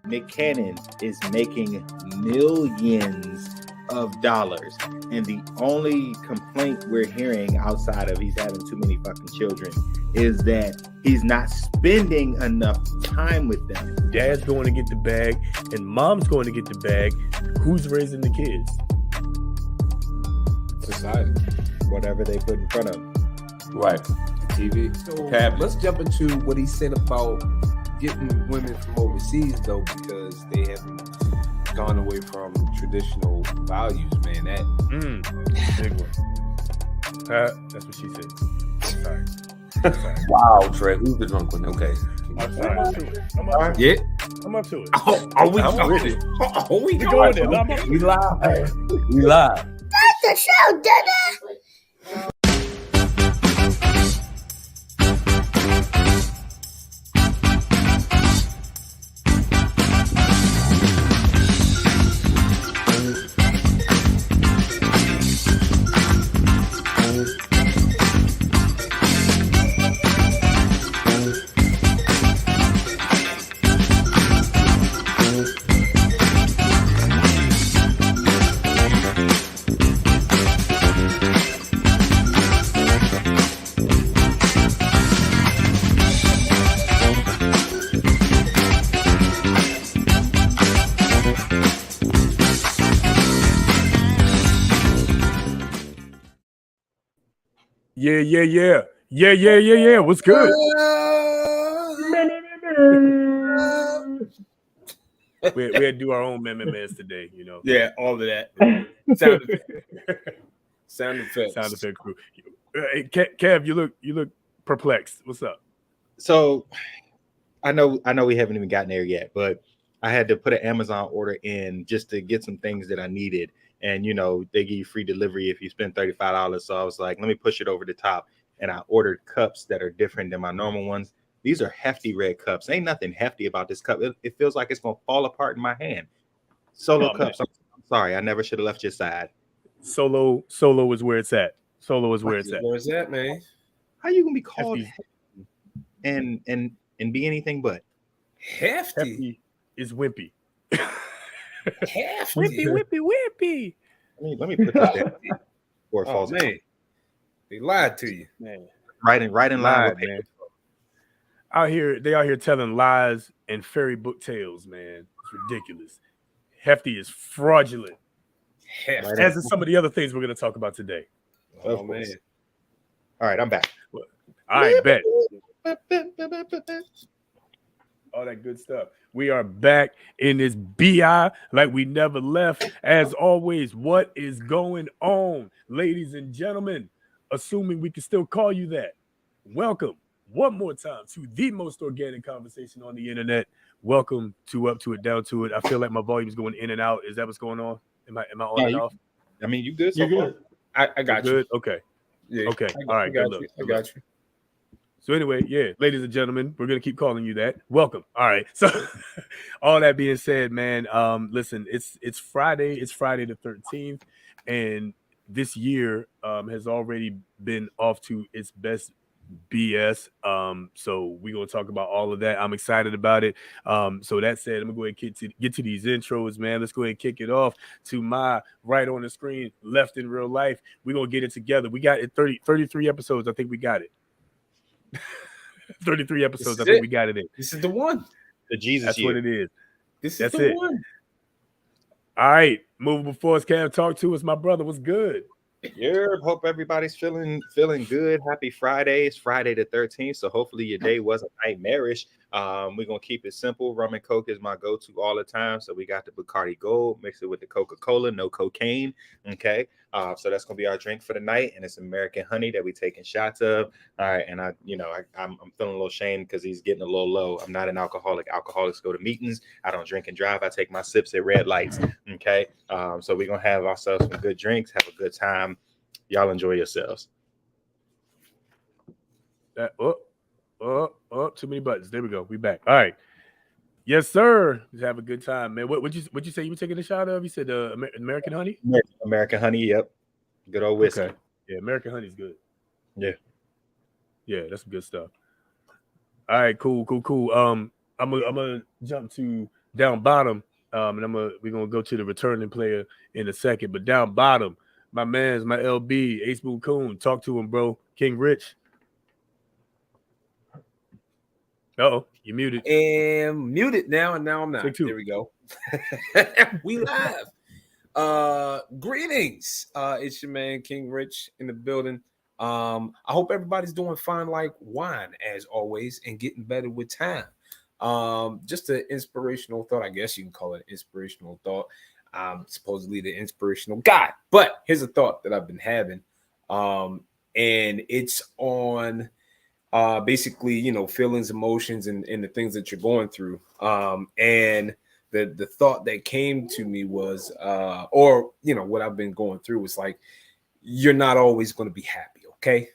Nick Cannon is making millions of dollars, and the only complaint we're hearing outside of he's having too many fucking children is that he's not spending enough time with them. Dad's going to get the bag and mom's going to get the bag. Who's raising the kids? Society. Whatever they put in front of them. Right. TV. So let's jump into what he said about getting women from overseas, though, because they haven't gone away from traditional values, man. That big one. That's what she said. Sorry. Wow, Trey. Who's the drunk one? Okay. I'm sorry. I'm up to it. Are we going there? We live. We live. That's the show, Dada. Yeah. What's good? we had to do our own mess today, you know. Yeah, all of that. Sound effect crew. Hey, Kev, you look perplexed. What's up? So I know we haven't even gotten there yet, but I had to put an Amazon order in just to get some things that I needed. And, you know, they give you free delivery if you spend $35. So I was like, let me push it over the top. And I ordered cups that are different than my normal ones. These are hefty red cups. Ain't nothing hefty about this cup. It feels like it's going to fall apart in my hand. Solo cups. I'm sorry. I never should have left your side. Solo is where it's at. Where's that, man? How you going to be called hefty and be anything but? Hefty is wimpy. Hefty. Wimpy. Let me put that there before it falls man. They lied to you, man. Right in line, man. They out here telling lies and fairy book tales, man. It's ridiculous. Hefty is fraudulent. Hefty. As is some of the other things we're going to talk about today. Oh man. All right, I'm back. All right, bet. All that good stuff. We are back in this BI like we never left. As always, what is going on, ladies and gentlemen? Assuming we can still call you that. Welcome one more time to the most organic conversation on the internet. Welcome to Up to It, Down to It. I feel like my volume's going in and out. Is that what's going on? Am I on and off? I mean, you good? You're good. I got you. Good. Okay. Yeah. Okay. All right. Good luck. I got you. So anyway, yeah, ladies and gentlemen, we're gonna keep calling you that. Welcome. All right. So all that being said, man, listen, it's Friday. It's Friday the 13th, and this year has already been off to its best BS. So we're gonna talk about all of that. I'm excited about it. So that said, I'm gonna go ahead and get to these intros, man. Let's go ahead and kick it off to my right on the screen, left in real life. We're gonna get it together. We got it 33 episodes. I think we got it. 33 episodes. I think we got it in. This is the one. The Jesus That's year. what it is. This That's is the it. one. All right. Movable Force Cam, talk to us, my brother. What's good? Yeah, hope everybody's feeling good. Happy Friday. It's Friday the 13th. So hopefully your day wasn't nightmarish. We're gonna keep it simple. Rum and Coke is my go-to all the time. So we got the Bacardi Gold, mix it with the Coca-Cola, no cocaine. Okay. So that's gonna be our drink for the night, and it's American honey that we taking shots of. All right, and I'm feeling a little shamed because he's getting a little low. I'm not an alcoholic. Alcoholics go to meetings. I don't drink and drive. I take my sips at red lights. Okay. So we're gonna have ourselves some good drinks, have a good time. Y'all enjoy yourselves. Too many buttons. There we go. We back. All right. Yes, sir. Just have a good time, man. What you say you were taking a shot of? You said American honey? American honey, yep. Good old whiskey. Okay. Yeah, American honey's good. Yeah. Yeah, that's some good stuff. All right, cool. I'm gonna jump to down bottom. And we're gonna go to the returning player in a second. But down bottom, my man's my LB, Ace Boo Coon. Talk to him, bro. King Rich. Uh-oh, you muted. And muted now, and now I'm not. There we go. We live. Greetings. It's your man King Rich in the building. I hope everybody's doing fine like wine, as always, and getting better with time. Just an inspirational thought. I guess you can call it an inspirational thought. I'm supposedly the inspirational guy, but here's a thought that I've been having. And it's on basically, feelings, emotions, and the things that you're going through. And the thought that came to me was, what I've been going through was like, you're not always going to be happy. Okay.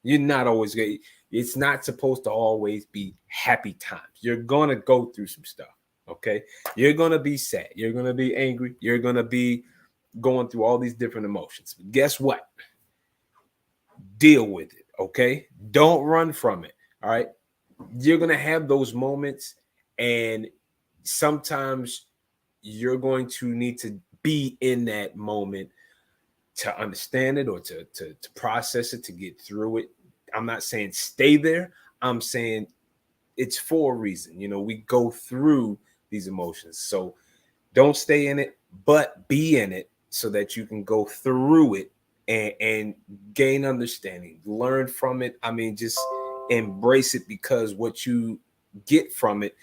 You're not always going. It's not supposed to always be happy times. You're going to go through some stuff. Okay. You're going to be sad. You're going to be angry. You're going to be going through all these different emotions. But guess what? Deal with it. Okay. Don't run from it. All right. You're going to have those moments, and sometimes you're going to need to be in that moment to understand it or to process it, to get through it. I'm not saying stay there. I'm saying it's for a reason. We go through these emotions. So don't stay in it, but be in it so that you can go through it and gain understanding, learn from it. I mean, just embrace it, because what you get from it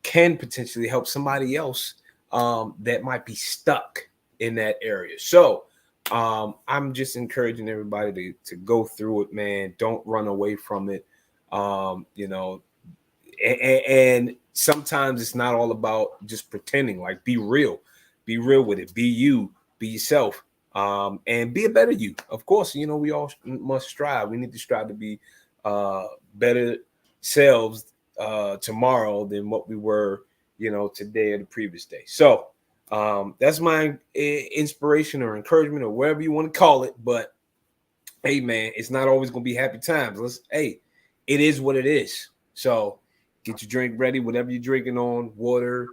can potentially help somebody else that might be stuck in that area. So I'm just encouraging everybody to go through it, man. Don't run away from it. And sometimes it's not all about just pretending. Like, be real with it. Be you, be yourself, and be a better you. Of course, we all must strive. We need to strive to be better selves tomorrow than what we were, today or the previous day. So that's my inspiration or encouragement or whatever you want to call it. But hey, man, it's not always going to be happy times. It is what it is. So get your drink ready, whatever you're drinking on, water,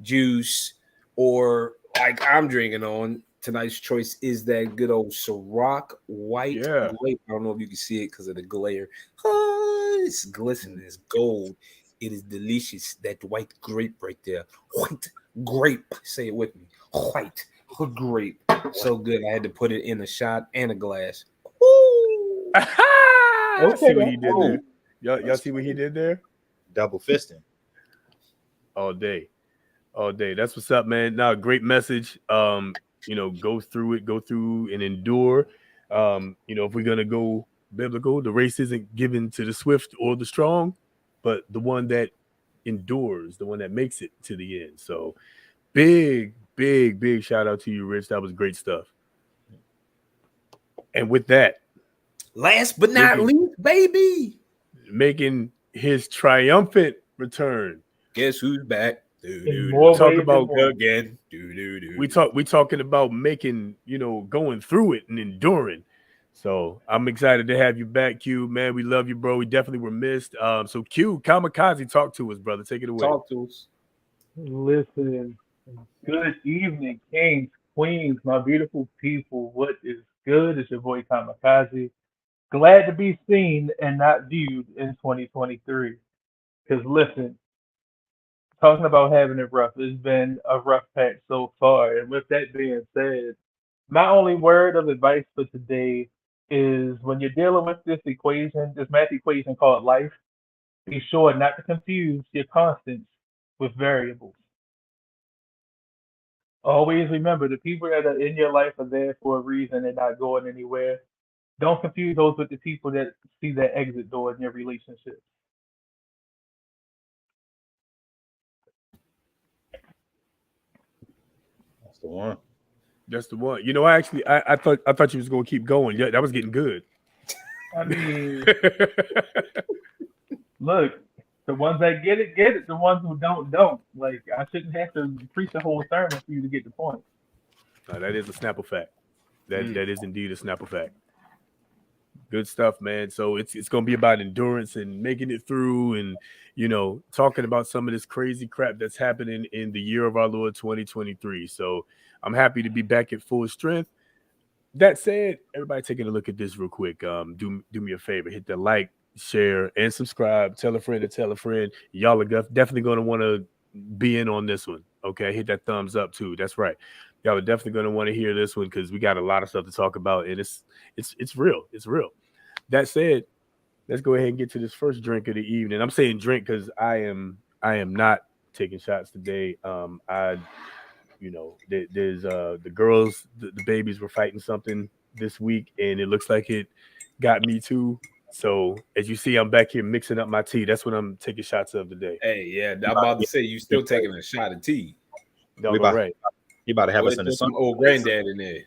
juice, or like I'm drinking on. Tonight's choice is that good old Ciroc white grape. I don't know if you can see it because of the glare. It's glistening. It's gold. It is delicious. That white grape right there. White grape. Say it with me. White grape. So good. I had to put it in a shot and a glass. Okay, see what he did there. Y'all see what he did there? Double fisting. All day. That's what's up, man. Now, great message. Go through and endure. If we're gonna go biblical, the race isn't given to the swift or the strong, but the one that endures, the one that makes it to the end. So big shout out to you, Rich. That was great stuff. And with that, last but not least, baby. making his triumphant return. Guess who's back? Talk about again. We talking about making, going through it and enduring. So I'm excited to have you back, Q. Man, we love you, bro. We definitely were missed. So Q, Kamikaze, talk to us, brother. Take it away. Talk to us. Listen, good evening, kings, queens, my beautiful people. What is good? It's your boy Kamikaze. Glad to be seen and not viewed in 2023. Because listen, talking about having it rough, it's been a rough patch so far. And with that being said, my only word of advice for today is when you're dealing with this math equation called life, be sure not to confuse your constants with variables. Always remember the people that are in your life are there for a reason and not going anywhere. Don't confuse those with the people that see that exit door in your relationship. That's the one. That's the one. I thought you was gonna keep going. Yeah, that was getting good. I mean, look, the ones that get it, get it. The ones who don't. Like, I shouldn't have to preach a whole sermon for you to get the point. That is a Snapple fact. That is indeed a Snapple fact. Good stuff, man. So it's gonna be about endurance and making it through, and talking about some of this crazy crap that's happening in the year of our Lord 2023. So I'm happy to be back at full strength. That said, everybody taking a look at this real quick. Do me a favor, hit the like, share, and subscribe. Tell a friend to tell a friend. Y'all are definitely going to want to be in on this one. Okay, hit that thumbs up too. That's right. Y'all are definitely going to want to hear this one because we got a lot of stuff to talk about, and it's real. It's real. That said, let's go ahead and get to this first drink of the evening. I'm saying drink because I am not taking shots today. There's the girls, the babies were fighting something this week, and it looks like it got me too. So as you see, I'm back here mixing up my tea. That's what I'm taking shots of today. Hey, yeah, I'm about to say you still taking a shot of tea. Right. You about to have us in some old granddad in there.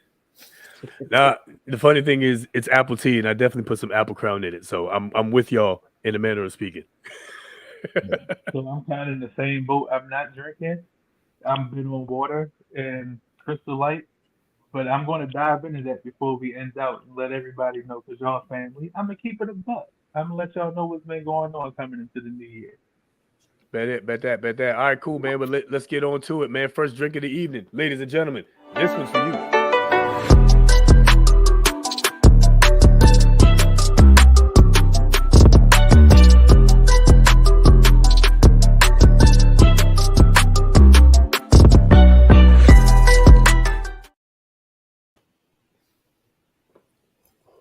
Now, the funny thing is, it's apple tea, and I definitely put some apple crown in it. So I'm with y'all in the manner of speaking. So I'm kind of in the same boat. I'm not drinking. I'm been on water and Crystal Light, but I'm going to dive into that before we end out and let everybody know because y'all family. I'm gonna keep it a buck. I'm gonna let y'all know what's been going on coming into the new year. Bet that. All right, cool, man. But let's get on to it, man. First drink of the evening, ladies and gentlemen. This one's for you.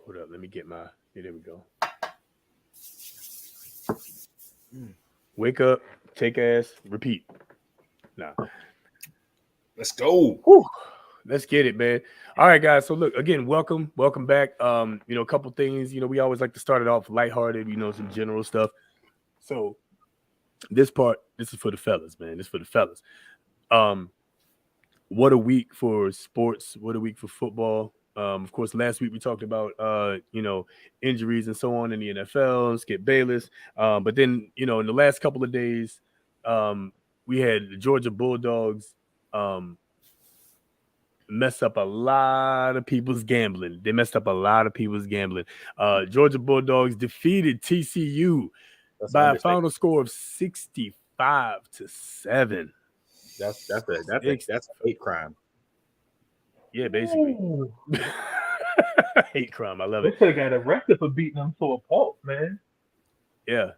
Hold up, let me get there we go. Wake up, take ass, repeat. Nah. Let's go. Whew. Let's get it, man. All right, guys. So look, again, welcome back. A couple things, we always like to start it off lighthearted, some general stuff. So this is for the fellas, man. This is for the fellas. What a week for sports, what a week for football. Of course, last week we talked about injuries and so on in the NFL, Skip Bayless. But then, in the last couple of days, we had the Georgia Bulldogs mess up a lot of people's gambling. They messed up a lot of people's gambling. Georgia Bulldogs defeated TCU by a final score of 65-7. That's a hate crime. Yeah, basically. Hate crime. I love it. They could have got arrested for beating them to a pulp, man. Yeah.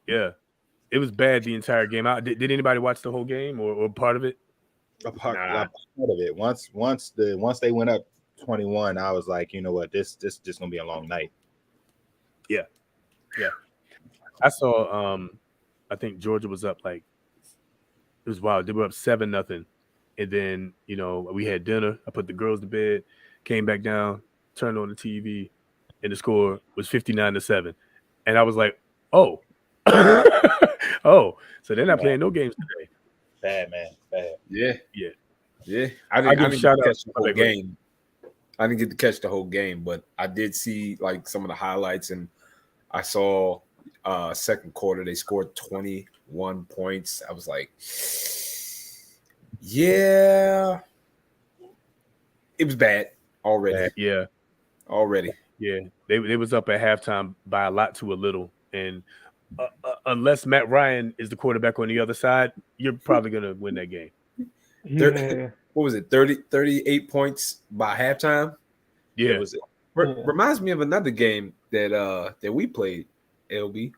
It was bad the entire game. Did anybody watch the whole game or part of it? Part of it. Once they went up 21, I was like, you know what, this just gonna be a long night. Yeah. I saw. I think Georgia was up it was wild. They were up 7-0, and then we had dinner. I put the girls to bed, came back down, turned on the TV, and the score was 59-7, and I was like, oh, oh, so they're not playing no games today. Bad, man. Bad. Yeah. I didn't get to catch the whole game. I didn't get to catch the whole game, but I did see some of the highlights, and I saw second quarter. They scored 21 points. I was like, yeah, it was bad already. Yeah. Already. Yeah. They was up at halftime by a lot to a little. And unless Matt Ryan is the quarterback on the other side, you're probably going to win that game. Yeah. What was it? 38 points by halftime. Yeah. It was. Reminds me of another game that we played, LB.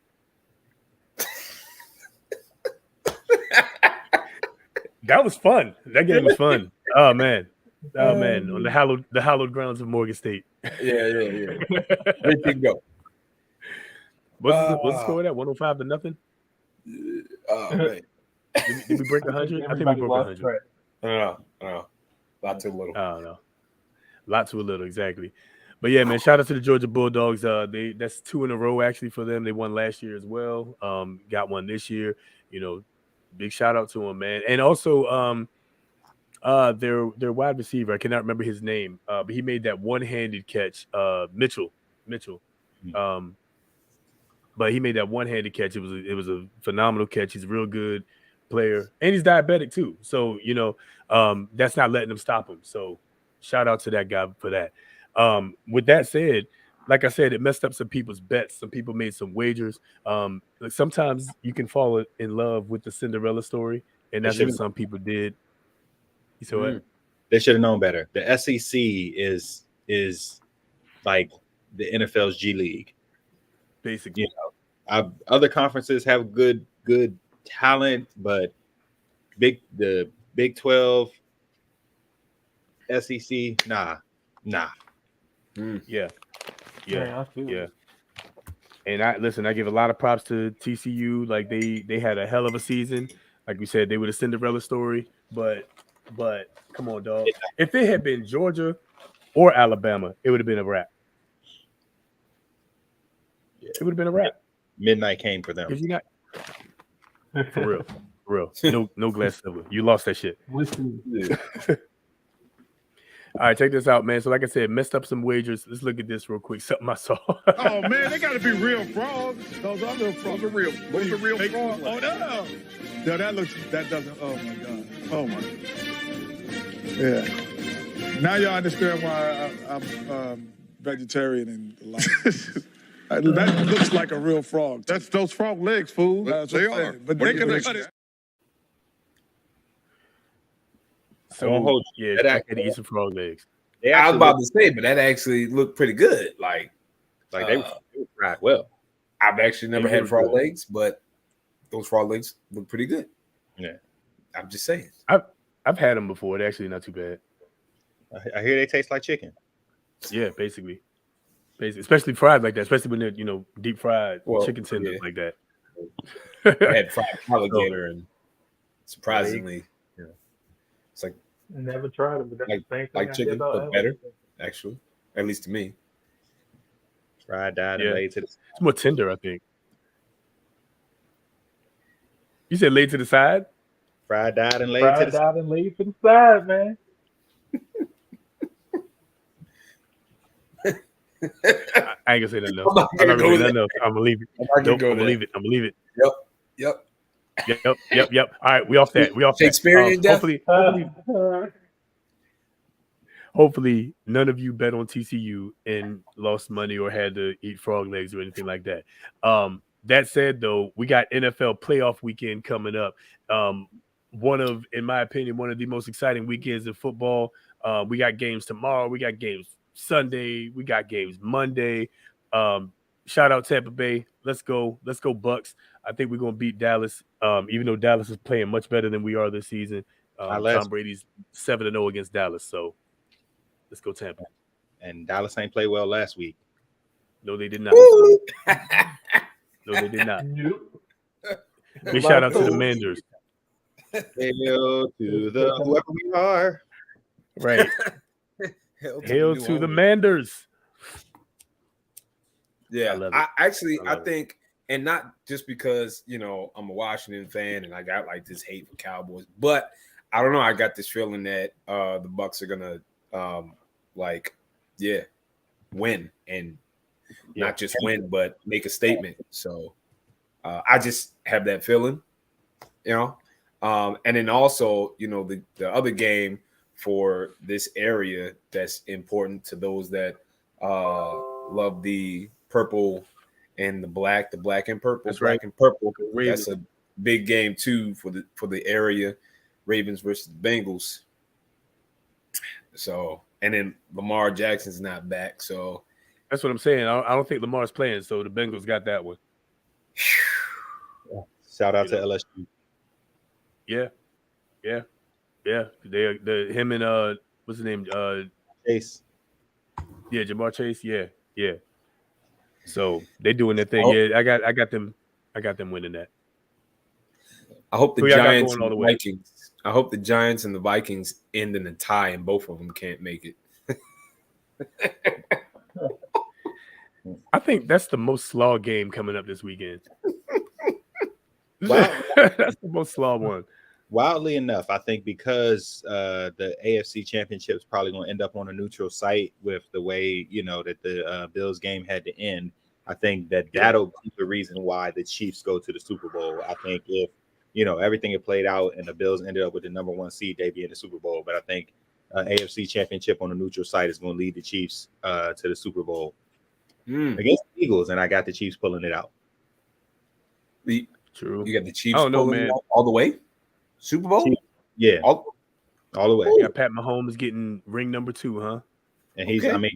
That was fun. That game was fun. Oh man. On the hallowed grounds of Morgan State. Yeah. Where'd you go? What's the score of that? 105-0? Oh man. Did we break 100? I think we broke 100. I don't know. Lot too little. I don't know. Lot too little, exactly. But yeah, man, shout out to the Georgia Bulldogs. That's 2 in a row actually for them. They won last year as well. Got one this year. Big shout out to them, man. And also their wide receiver, I cannot remember his name, but he made that one-handed catch. Mitchell. But he made that one-handed catch. It was a phenomenal catch. He's a real good player, and he's diabetic too. So that's not letting him stop him. So shout out to that guy for that. With that said, like I said, it messed up some people's bets. Some people made some wagers. Sometimes you can fall in love with the Cinderella story, and that's what some people did. You saw what? They should have known better. The SEC is like the NFL's G League. Basically, other conferences have good talent, but the Big 12, SEC, nah. Yeah. And I give a lot of props to TCU. Like they had a hell of a season. Like we said, they were the Cinderella story. But come on, dog. If it had been Georgia or Alabama, it would have been a wrap. It would have been a wrap. Midnight came for them. Because you got for real. No glass silver. You lost that shit. All right, check this out, man. So, like I said, messed up some wagers. Let's look at this real quick. Something I saw. Oh man, they got to be real frogs. Those are real frogs. Those are real. Those are real frogs. Oh no, that doesn't. Oh my god. Oh my. Yeah. Now y'all understand why I'm vegetarian and alive. That looks like a real frog. That's those frog legs, fool. They are. But they can cut it. So I could eat some frog legs. I was about to say, but that actually looked pretty good. Like they were fried well. I've actually never had frog legs, but those frog legs look pretty good. Yeah, I'm just saying. I've had them before. They're actually not too bad. I hear they taste like chicken. Yeah, basically, especially fried like that. Especially when they're deep fried chicken tenders like that. I had fried alligator, and surprisingly, it's like I never tried them, but that's the same thing. Like chicken, but better, actually, at least to me. Fried, dyed, and laid to the side. It's more tender, I think. You said laid to the side? Fried, dyed, and laid to the side, man. I ain't gonna say that. No, I'm not gonna say that. No, I'm gonna leave it. I'm gonna leave it. I'm gonna leave it. Yep. All right, we off that. Shakespearean death. Hopefully, none of you bet on TCU and lost money or had to eat frog legs or anything like that. That said, though, we got NFL playoff weekend coming up. In my opinion, one of the most exciting weekends in football. We got games tomorrow. We got games Sunday. We got games Monday. Shout out Tampa Bay. Let's go Bucks. I think we're gonna beat Dallas. Even though Dallas is playing much better than we are this season. Tom Brady's 7-0 against Dallas. So let's go Tampa. And Dallas ain't played well last week. No, they did not. No, they did not. Big shout out to the Manders. Hail to the whoever we are. Right. Hail to the Manders. Yeah, I think, and not just because I'm a Washington fan and I got like this hate for Cowboys, but I don't know. I got this feeling that the Bucks are gonna win and not just win, but make a statement. So I just have that feeling, you know. And then also, you know, the other game for this area that's important to those that love the purple and the black and purple, That's black right. and purple. Ravens. That's a big game too for the area. Ravens versus Bengals. So, and then Lamar Jackson's not back, so that's what I'm saying. I don't think Lamar's playing, so the Bengals got that one. Shout out to LSU. Yeah. Him and what's his name? Chase. Yeah, Jamar Chase. Yeah. So they doing their thing. Yeah, I got them winning that. I hope the Giants and the Vikings. I hope the Giants and the Vikings end in a tie, and both of them can't make it. I think that's the most slaw game coming up this weekend. Wow. That's the most slaw one. Wildly enough, I think because the AFC Championship is probably going to end up on a neutral site with the way, you know, that the Bills game had to end. I think that'll be the reason why the Chiefs go to the Super Bowl. I think if, you know, everything had played out and the Bills ended up with the number 1 seed, they'd be in the Super Bowl. But I think AFC Championship on a neutral site is going to lead the Chiefs to the Super Bowl against the Eagles, and I got the Chiefs pulling it out. True. You got the Chiefs pulling it out all the way? Super Bowl? Chiefs, yeah. All the way. Yeah, Pat Mahomes getting ring number 2, huh? And he's, I mean,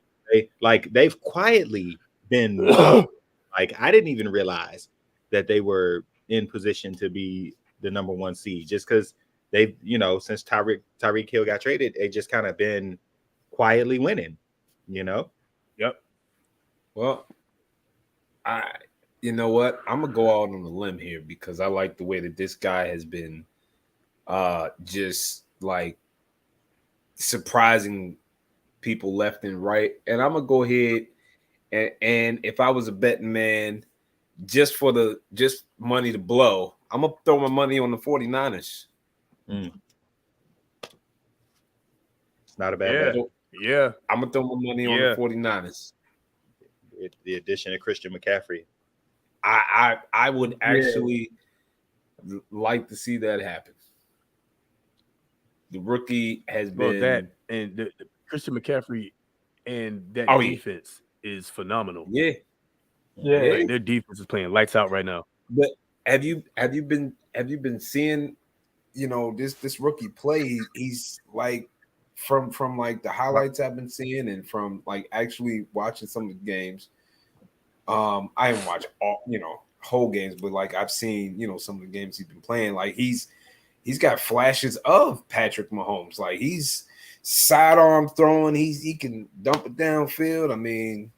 they've quietly been like, I didn't even realize that they were in position to be the number 1 seed just because they've, you know, since Tyreek Hill got traded, they just kind of been quietly winning, you know? Yep. Well, you know what? I'm gonna go out on a limb here because I like the way that this guy has been just like surprising people left and right. And I'm gonna go ahead and if I was a betting man, just money to blow, I'm gonna throw my money on the 49ers. It's not a bad bet. Yeah. I'm gonna throw my money on the 49ers. The addition of Christian McCaffrey. I would actually like to see that happen. The rookie has been that, and the Christian McCaffrey and that defense is phenomenal. Yeah. Like, their defense is playing lights out right now. But have you been seeing, you know, this rookie play? He's like from like the highlights I've been seeing and from like actually watching some of the games. I haven't watched all, you know, whole games, but like I've seen, you know, some of the games he's been playing. Like he's got flashes of Patrick Mahomes. Like he's sidearm throwing. He can dump it downfield. I mean,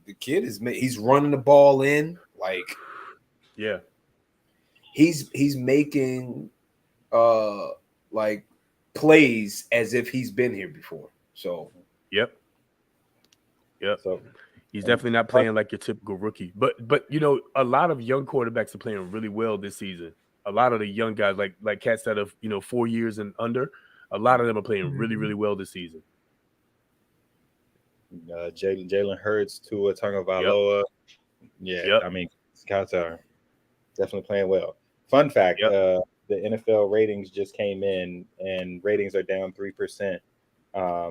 the kid he's running the ball in. Like, yeah, he's making like plays as if he's been here before. So yep. So he's definitely not playing like your typical rookie. But you know, a lot of young quarterbacks are playing really well this season. A lot of the young guys, like cats that have, you know, 4 years and under, a lot of them are playing really, really well this season. Jalen Hurts, Tua Tagovailoa. Yeah, I mean, scouts are definitely playing well. Fun fact, the NFL ratings just came in, and ratings are down 3%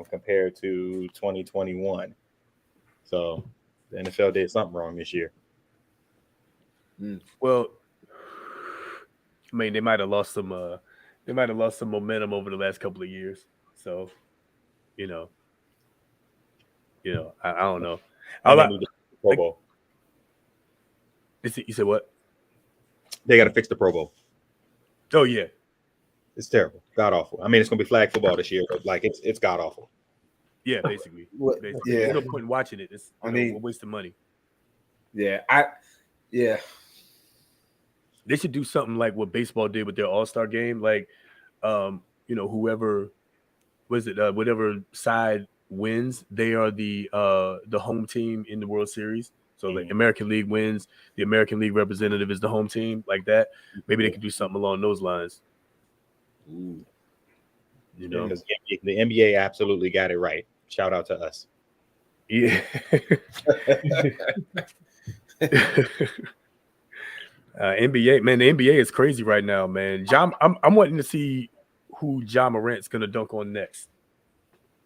compared to 2021. So the NFL did something wrong this year. Well, I mean, they might have lost some momentum over the last couple of years. So, you know, I don't know. Pro Bowl. You said what? They got to fix the Pro Bowl. Oh yeah, it's terrible, god awful. I mean, it's gonna be flag football this year, but like it's god awful. Yeah, basically. Yeah, there's no point in watching it. It's we're wasting money. Yeah, They should do something like what baseball did with their All-Star game. Like, you know, whoever whatever side wins, they are the home team in the World Series. So like American League wins, the American League representative is the home team, like that. Maybe they could do something along those lines. Ooh. You know, because the NBA absolutely got it right. Shout out to us. Yeah. NBA, man, the NBA is crazy right now, man. I'm wanting to see who Ja Morant's gonna dunk on next.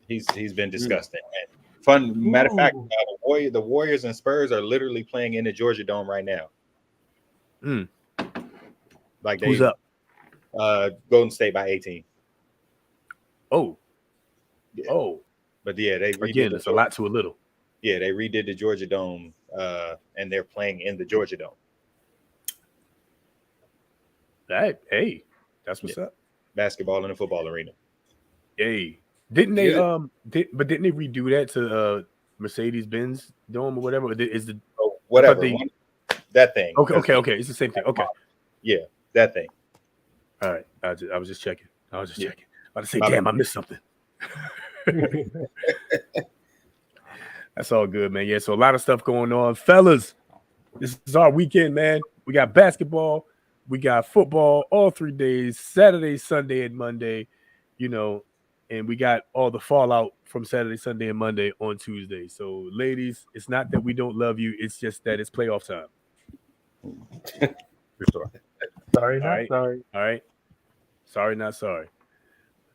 He's been disgusting. Man. Fun matter of fact, the Warriors and Spurs are literally playing in the Georgia Dome right now. Like who's up? Golden State by 18. Oh, yeah. Oh, but yeah, they again. It's a lot to a little. Yeah, they redid the Georgia Dome, and they're playing in the Georgia Dome. Hey, that's what's up. Basketball in the football arena. Hey, didn't they didn't they redo that to Mercedes-Benz Dome or whatever? Is the whatever that thing? Okay, it's the same thing. Okay, yeah, that thing. All right, I was just checking. I was just checking. I was say, damn, I missed something. That's all good, man. Yeah, so a lot of stuff going on, fellas. This is our weekend, man. We got basketball, we got football all 3 days, Saturday, Sunday, and Monday, and we got all the fallout from Saturday, Sunday, and Monday on Tuesday. So, ladies, it's not that we don't love you. It's just that it's playoff time. Sorry, not sorry. All right. Sorry, not sorry.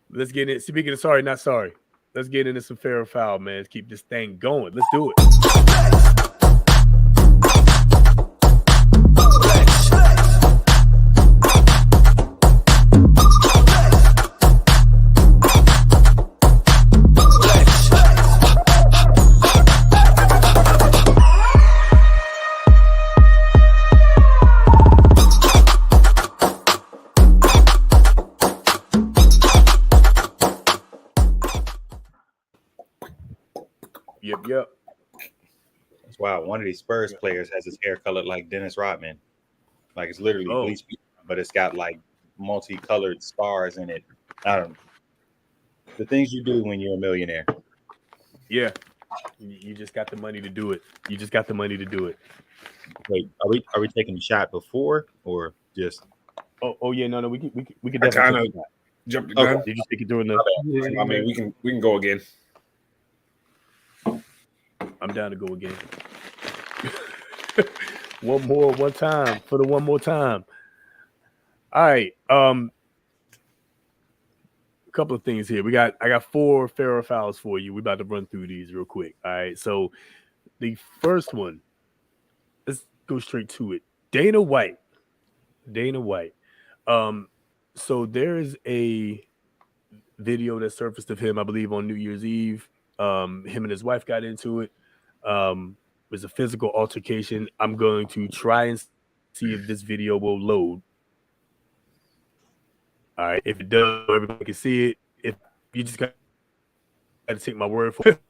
Let's get in. Speaking of sorry, not sorry. Let's get into some fair or foul, man. Let's keep this thing going. Let's do it. Yep. That's wild. One of these Spurs players has his hair colored like Dennis Rodman. Like it's literally bleached, but it's got like multicolored stars in it. I don't know. The things you do when you're a millionaire. Yeah. You just got the money to do it. Wait, are we taking a shot before or just? Oh yeah, no, we can definitely kind of jump the gun. Did you think it during the? I mean, we can go again. I'm down to go again. One more time. All right. A couple of things here. I got 4 fair or fouls for you. We're about to run through these real quick. All right. So the first one, let's go straight to it. Dana White. So there is a video that surfaced of him, I believe, on New Year's Eve. Him and his wife got into it. It was a physical altercation. I'm going to try and see if this video will load. All right, if it does, everybody can see it. If you just got to take my word for it.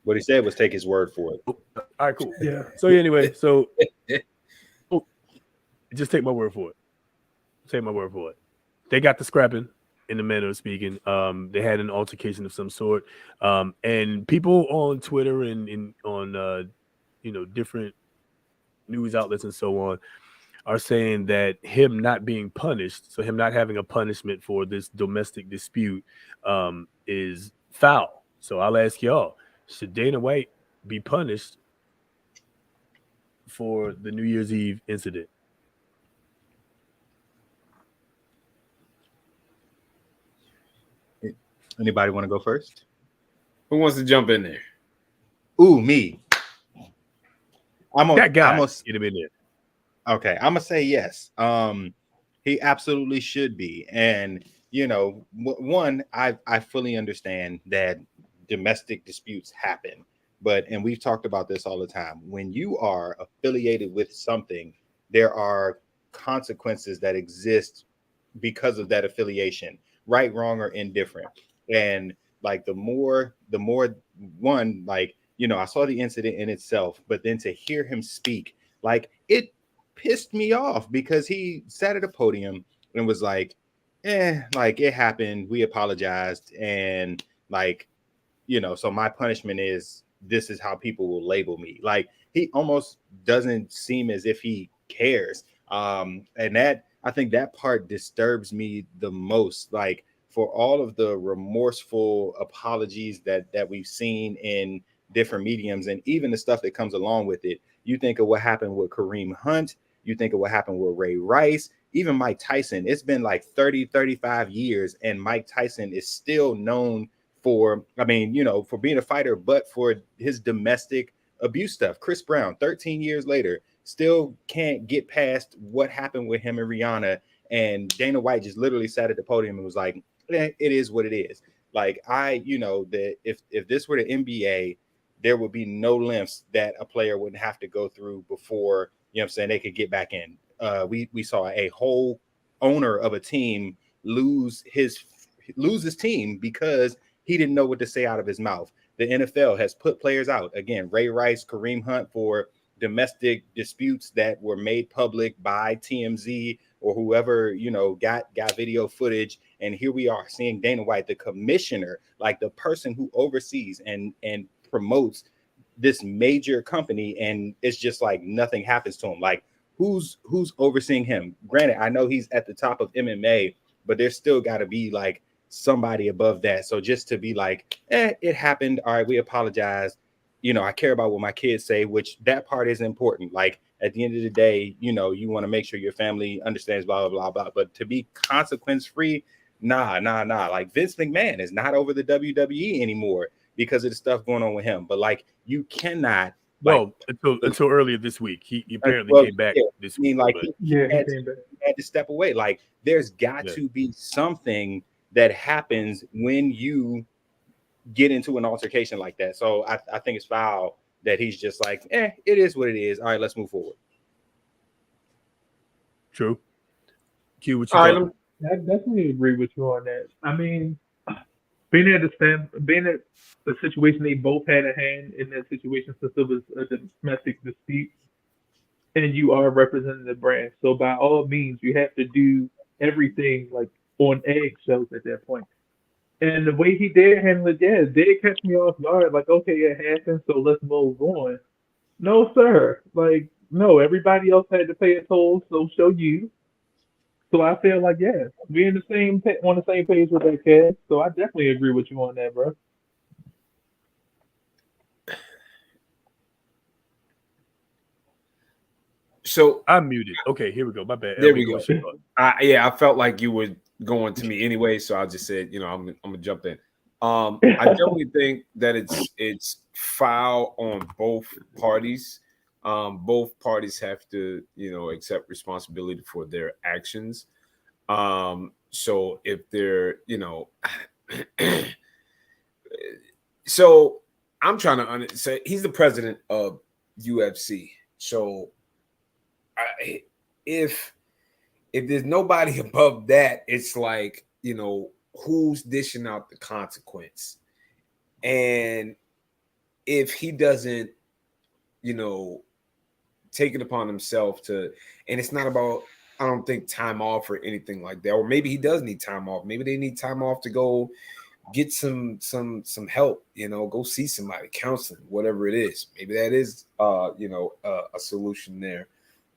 What he said was take his word for it. All right, cool. Yeah. So anyway, just take my word for it. They got the scrapping. In the manner of speaking, they had an altercation of some sort, and people on Twitter and on different news outlets and so on are saying that him not being punished, so him not having a punishment for this domestic dispute, is foul. So I'll ask y'all: should Dana White be punished for the New Year's Eve incident? Anybody want to go first? Who wants to jump in there? Ooh, me. That guy. Get him in there. Okay, I'm gonna say yes. He absolutely should be, and one, I fully understand that domestic disputes happen, and we've talked about this all the time. When you are affiliated with something, there are consequences that exist because of that affiliation, right, wrong, or indifferent. And like the more one, like, I saw the incident in itself, but then to hear him speak, like, it pissed me off because he sat at a podium and was like, like, it happened, we apologized, and like, so my punishment is this is how people will label me. Like, he almost doesn't seem as if he cares. And that, I think that part disturbs me the most. Like, for all of the remorseful apologies that we've seen in different mediums, and even the stuff that comes along with it, You think of what happened with Kareem Hunt. You think of what happened with Ray Rice, even Mike Tyson. It's been like 30, 35 years, and Mike Tyson is still known for, I mean, for being a fighter, but for his domestic abuse stuff. Chris Brown, 13 years later, still can't get past what happened with him and Rihanna. And Dana White just literally sat at the podium and was like, it is what it is. Like, that if this were the NBA, there would be no lengths that a player wouldn't have to go through before, they could get back in. We saw a whole owner of a team lose his team because he didn't know what to say out of his mouth. The NFL has put players out. Again, Ray Rice, Kareem Hunt, for domestic disputes that were made public by TMZ or whoever, got video footage. And here we are seeing Dana White, the commissioner, like the person who oversees and promotes this major company, and it's just like nothing happens to him. Like, who's overseeing him? Granted, I know he's at the top of MMA, but there's still got to be like somebody above that. So just to be like, it happened. All right, we apologize. I care about what my kids say, which that part is important. Like, at the end of the day, you want to make sure your family understands, blah, blah, blah, blah. But to be consequence free, nah. Like, Vince McMahon is not over the WWE anymore because of the stuff going on with him. But like, you cannot. Well, until earlier this week, he apparently came back this week. Like, he had to step away. Like, there's got to be something that happens when you get into an altercation like that. So I think it's foul that he's just like, it is what it is. All right, let's move forward. True. Q, what you got? I definitely agree with you on that. I mean, being at the situation they both had a hand in that situation, since it was a domestic dispute, and you are representing the brand. So by all means, you have to do everything like on eggshells at that point. And the way he did handle it, it did catch me off guard. Like, okay, it happened, so let's move on. No, sir. Like, no, everybody else had to pay a toll, so you. So I feel like, we're on the same page with that kid. So I definitely agree with you on that, bro. So I'm muted. Okay, here we go. My bad. There we go. I felt like you were going to me anyway, so I just said, I'm gonna jump in. I definitely think that it's foul on both parties. Both parties have to, accept responsibility for their actions. So if they're, so I'm trying to say he's the president of UFC. So if there's nobody above that, it's like, who's dishing out the consequence? And if he doesn't, take it upon himself to, and it's not about, I don't think, time off or anything like that, or maybe he does need time off. Maybe they need time off to go get some help, go see somebody, counseling, whatever it is. Maybe that is, a solution there.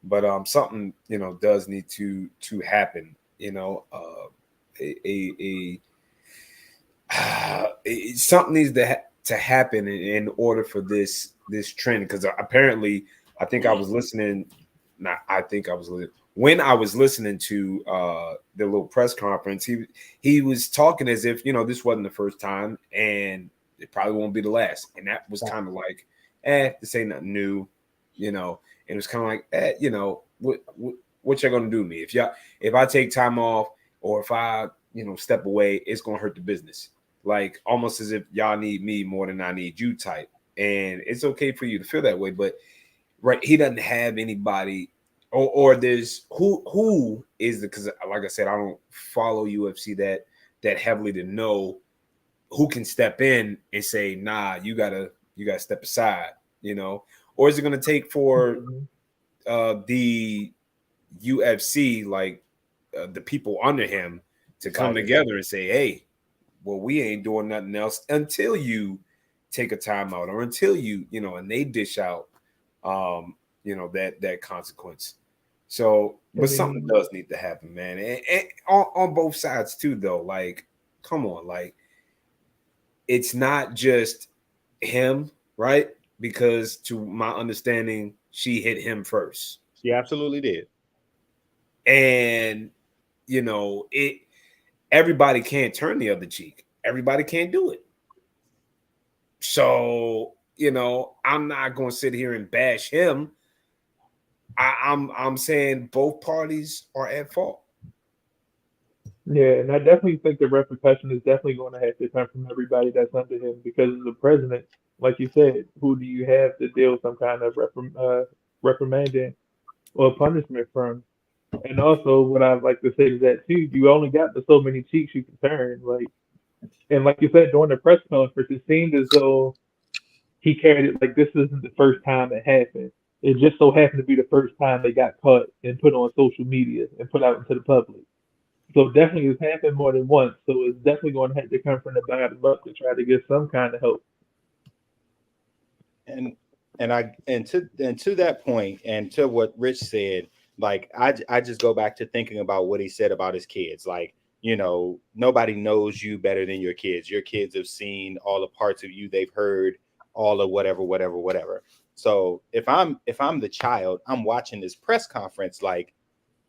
But something, does need to happen, something needs to happen in order for this trend. Because apparently, I think I was listening. When I was listening to the little press conference, he was talking as if, this wasn't the first time, and it probably won't be the last. And that was kind of like, this ain't nothing new, And it was kind of like, what y'all gonna do to me if I take time off, or if I step away, it's gonna hurt the business. Like, almost as if y'all need me more than I need you type. And it's okay for you to feel that way, but right, he doesn't have anybody, or there's who is the, because like I said, I don't follow UFC that heavily to know who can step in and say, nah, you gotta step aside, or is it going to take for the UFC, like the people under him, to come together and say, hey, well, we ain't doing nothing else until you take a timeout, or until you, and they dish out, that consequence. So, but something does need to happen, man. And on both sides too, though. Like, come on, like, it's not just him, right? Because to my understanding, she hit him first. She absolutely did. And everybody can't turn the other cheek. Everybody can't do it. So, I'm not going to sit here and bash him. I'm saying both parties are at fault. Yeah, and I definitely think the repercussion is definitely going to have to come from everybody that's under him because as the president, like you said, who do you have to deal some kind of reprimanding or punishment from? And also, what I'd like to say is that too, you only got so many cheeks you can turn. And like you said during the press conference, it seemed as though he carried it like this isn't the first time it happened. It just so happened to be the first time they got caught and put on social media and put out into the public. So definitely it's happened more than once. So it's definitely going to have to come from the bottom up to try to get some kind of help. And to that point, and to what Rich said, like I just go back to thinking about what he said about his kids. Like, nobody knows you better than your kids. Your kids have seen all the parts of you, they've heard all of whatever. So if I'm the child, I'm watching this press conference like,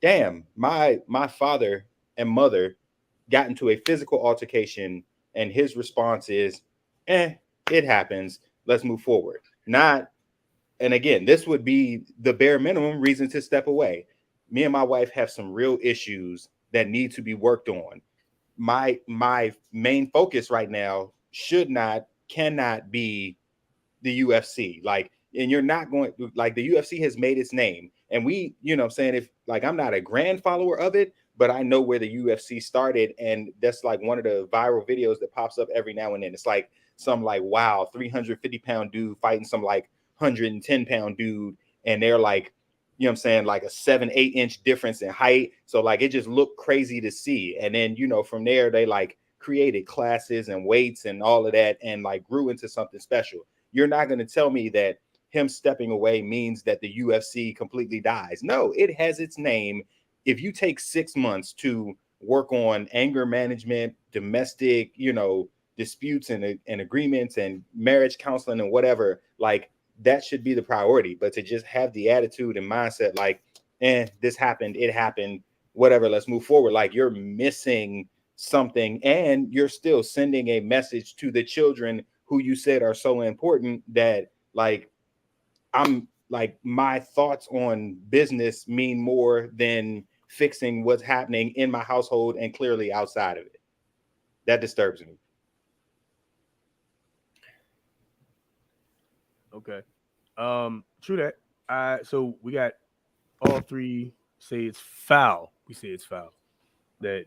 damn, my father and mother got into a physical altercation, and his response is, it happens, let's move forward. Not, and again, this would be the bare minimum reason to step away. Me and my wife have some real issues that need to be worked on. My main focus right now cannot be the UFC. Like, and you're not going, like, the UFC has made its name, and we, I'm saying, if, like, I'm not a grand follower of it, but I know where the UFC started, and that's like one of the viral videos that pops up every now and then. It's like some like, wow, 350-pound dude fighting some like 110-pound dude, and they're like, I'm saying, like a 7-8 inch difference in height. So like it just looked crazy to see. And then, from there they like created classes and weights and all of that, and like grew into something special. You're not going to tell me that him stepping away means that the UFC completely dies. No, it has its name. If you take 6 months to work on anger management, domestic, disputes and agreements and marriage counseling and whatever, like, that should be the priority. But to just have the attitude and mindset like, this happened, it happened, whatever, let's move forward. Like, you're missing something, and you're still sending a message to the children who you said are so important, that like, I'm like, my thoughts on business mean more than fixing what's happening in my household and clearly outside of it. That disturbs me. Okay. True that. So we got all three say it's foul. We say it's foul that,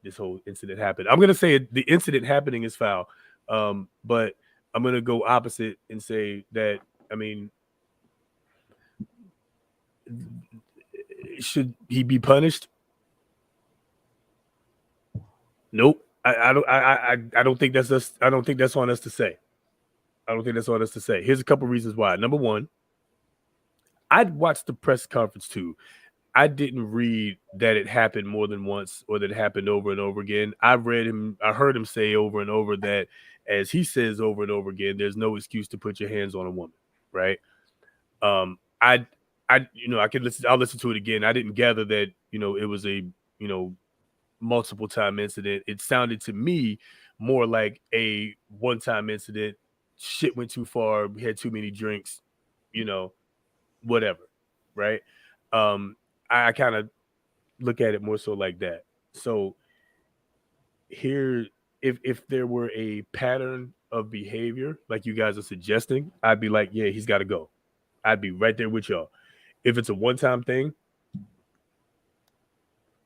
this whole incident happened. I'm going to say the incident happening is foul. But I'm going to go opposite and say that, I mean, should he be punished? Nope. I don't think that's us. I don't think that's on us to say. Here's a couple reasons why. Number one, I'd watched the press conference too. I didn't read that it happened more than once or that it happened over and over again. I heard him say over and over that, as he says over and over again, there's no excuse to put your hands on a woman, right? I'll listen to it again. I didn't gather that, it was a, multiple time incident. It sounded to me more like a one-time incident. Shit went too far. We had too many drinks, whatever. Right. I kind of look at it more so like that. So here, if there were a pattern of behavior like you guys are suggesting, I'd be like, yeah, he's got to go. I'd be right there with y'all. If it's a one-time thing,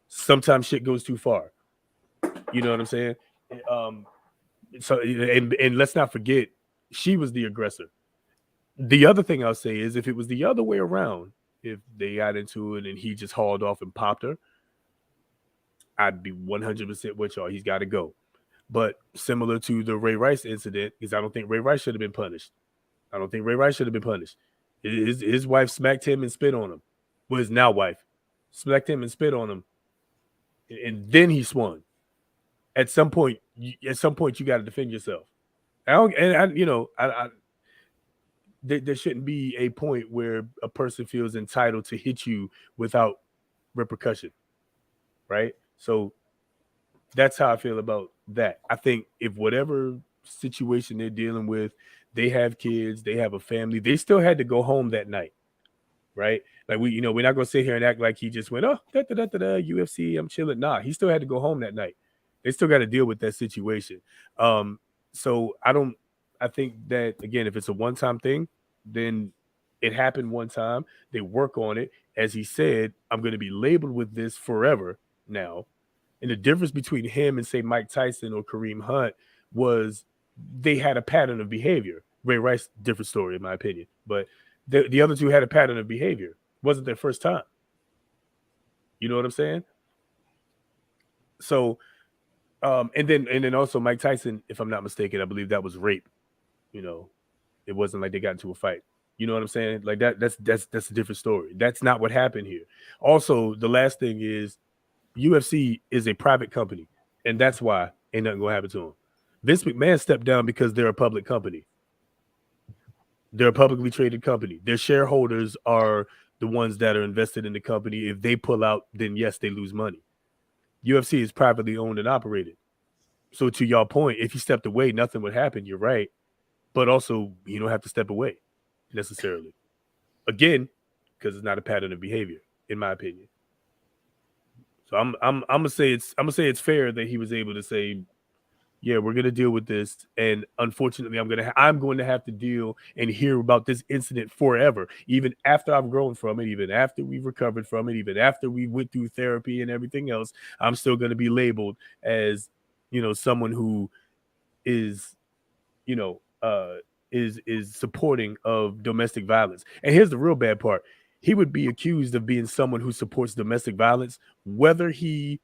sometimes shit goes too far. You know what I'm saying? So, and let's not forget, she was the aggressor. The other thing I'll say is, if it was the other way around, if they got into it and he just hauled off and popped her, I'd be 100% with y'all. He's got to go. But similar to the Ray Rice incident, because I don't think Ray Rice should have been punished. His wife smacked him and spit on him. Well, his now wife smacked him and spit on him, and then he swung. At some point, you got to defend yourself. there shouldn't be a point where a person feels entitled to hit you without repercussion, right? So that's how I feel about that. I think if whatever situation they're dealing with, they have kids, they have a family, they still had to go home that night, right? Like we're not gonna sit here and act like he just went, oh, UFC, I'm chilling. Nah, he still had to go home that night. They still got to deal with that situation. So I think that again, if it's a one-time thing, then it happened one time. They work on it. As he said, I'm going to be labeled with this forever now. And the difference between him and say Mike Tyson or Kareem Hunt was they had a pattern of behavior. Ray Rice, different story in my opinion, but the other two had a pattern of behavior. It wasn't their first time. You know what I'm saying? So, and then also Mike Tyson, if I'm not mistaken, I believe that was rape. You know, it wasn't like they got into a fight. You know what I'm saying? Like that's a different story. That's not what happened here. Also, the last thing is UFC is a private company, and that's why ain't nothing gonna happen to him. Vince McMahon stepped down because they're a public company. They're a publicly traded company. Their shareholders are the ones that are invested in the company. If they pull out, then yes, they lose money. UFC is privately owned and operated. So to your point, if you stepped away, nothing would happen. You're right. But also, you don't have to step away necessarily. Again, because it's not a pattern of behavior, in my opinion. So I'm gonna say it's fair that he was able to say, yeah, we're gonna deal with this, and unfortunately, I'm going to have to deal and hear about this incident forever, even after I've grown from it, even after we've recovered from it, even after we went through therapy and everything else. I'm still going to be labeled as, someone who is, is supporting of domestic violence. And here's the real bad part: he would be accused of being someone who supports domestic violence, whether he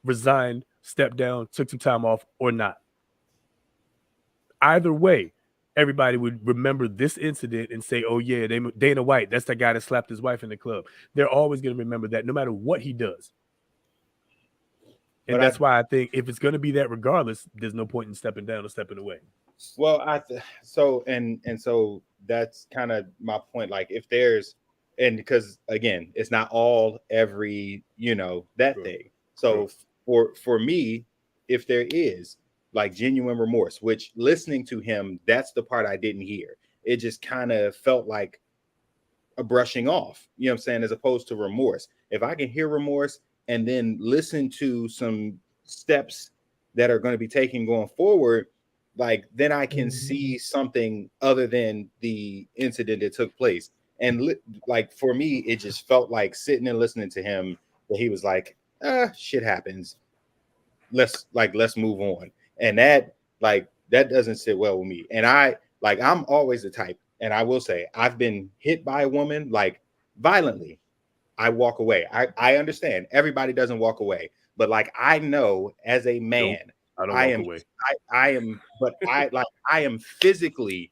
resigned, stepped down, took some time off, or not. Either way, everybody would remember this incident and say, oh, yeah, Dana White, that's the guy that slapped his wife in the club. They're always going to remember that no matter what he does. And that's why I think if it's going to be that regardless, there's no point in stepping down or stepping away. Well, so that's kind of my point. Like if there's, and because again, it's not all every, that thing. So for me, if there is like genuine remorse, which listening to him, that's the part I didn't hear. It just kind of felt like a brushing off, you know what I'm saying, as opposed to remorse. If I can hear remorse and then listen to some steps that are going to be taken going forward, like then I can see something other than the incident that took place. And like for me, it just felt like sitting and listening to him that he was like, shit happens. Let's move on. And that doesn't sit well with me. And I'm always the type, and I will say I've been hit by a woman like violently. I walk away. I understand everybody doesn't walk away, but like I know as a man, I don't walk away. I am physically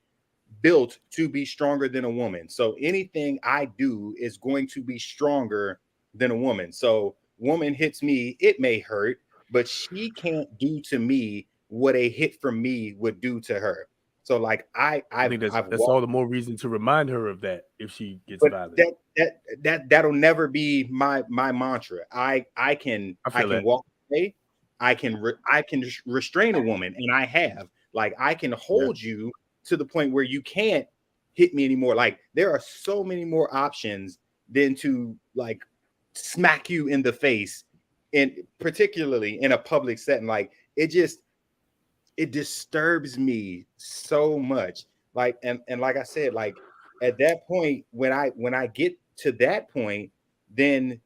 built to be stronger than a woman. So anything I do is going to be stronger than a woman. So woman hits me, it may hurt, but she can't do to me what a hit from me would do to her. So like I think that's all the more reason to remind her of that if she gets violent. That'll never be my mantra. I can walk away. I can restrain a woman, and I have. Like I can hold you to the point where you can't hit me anymore. Like there are so many more options than to like smack you in the face, and particularly in a public setting. Like it disturbs me so much. Like and like I said, like at that point, when I get to that point, then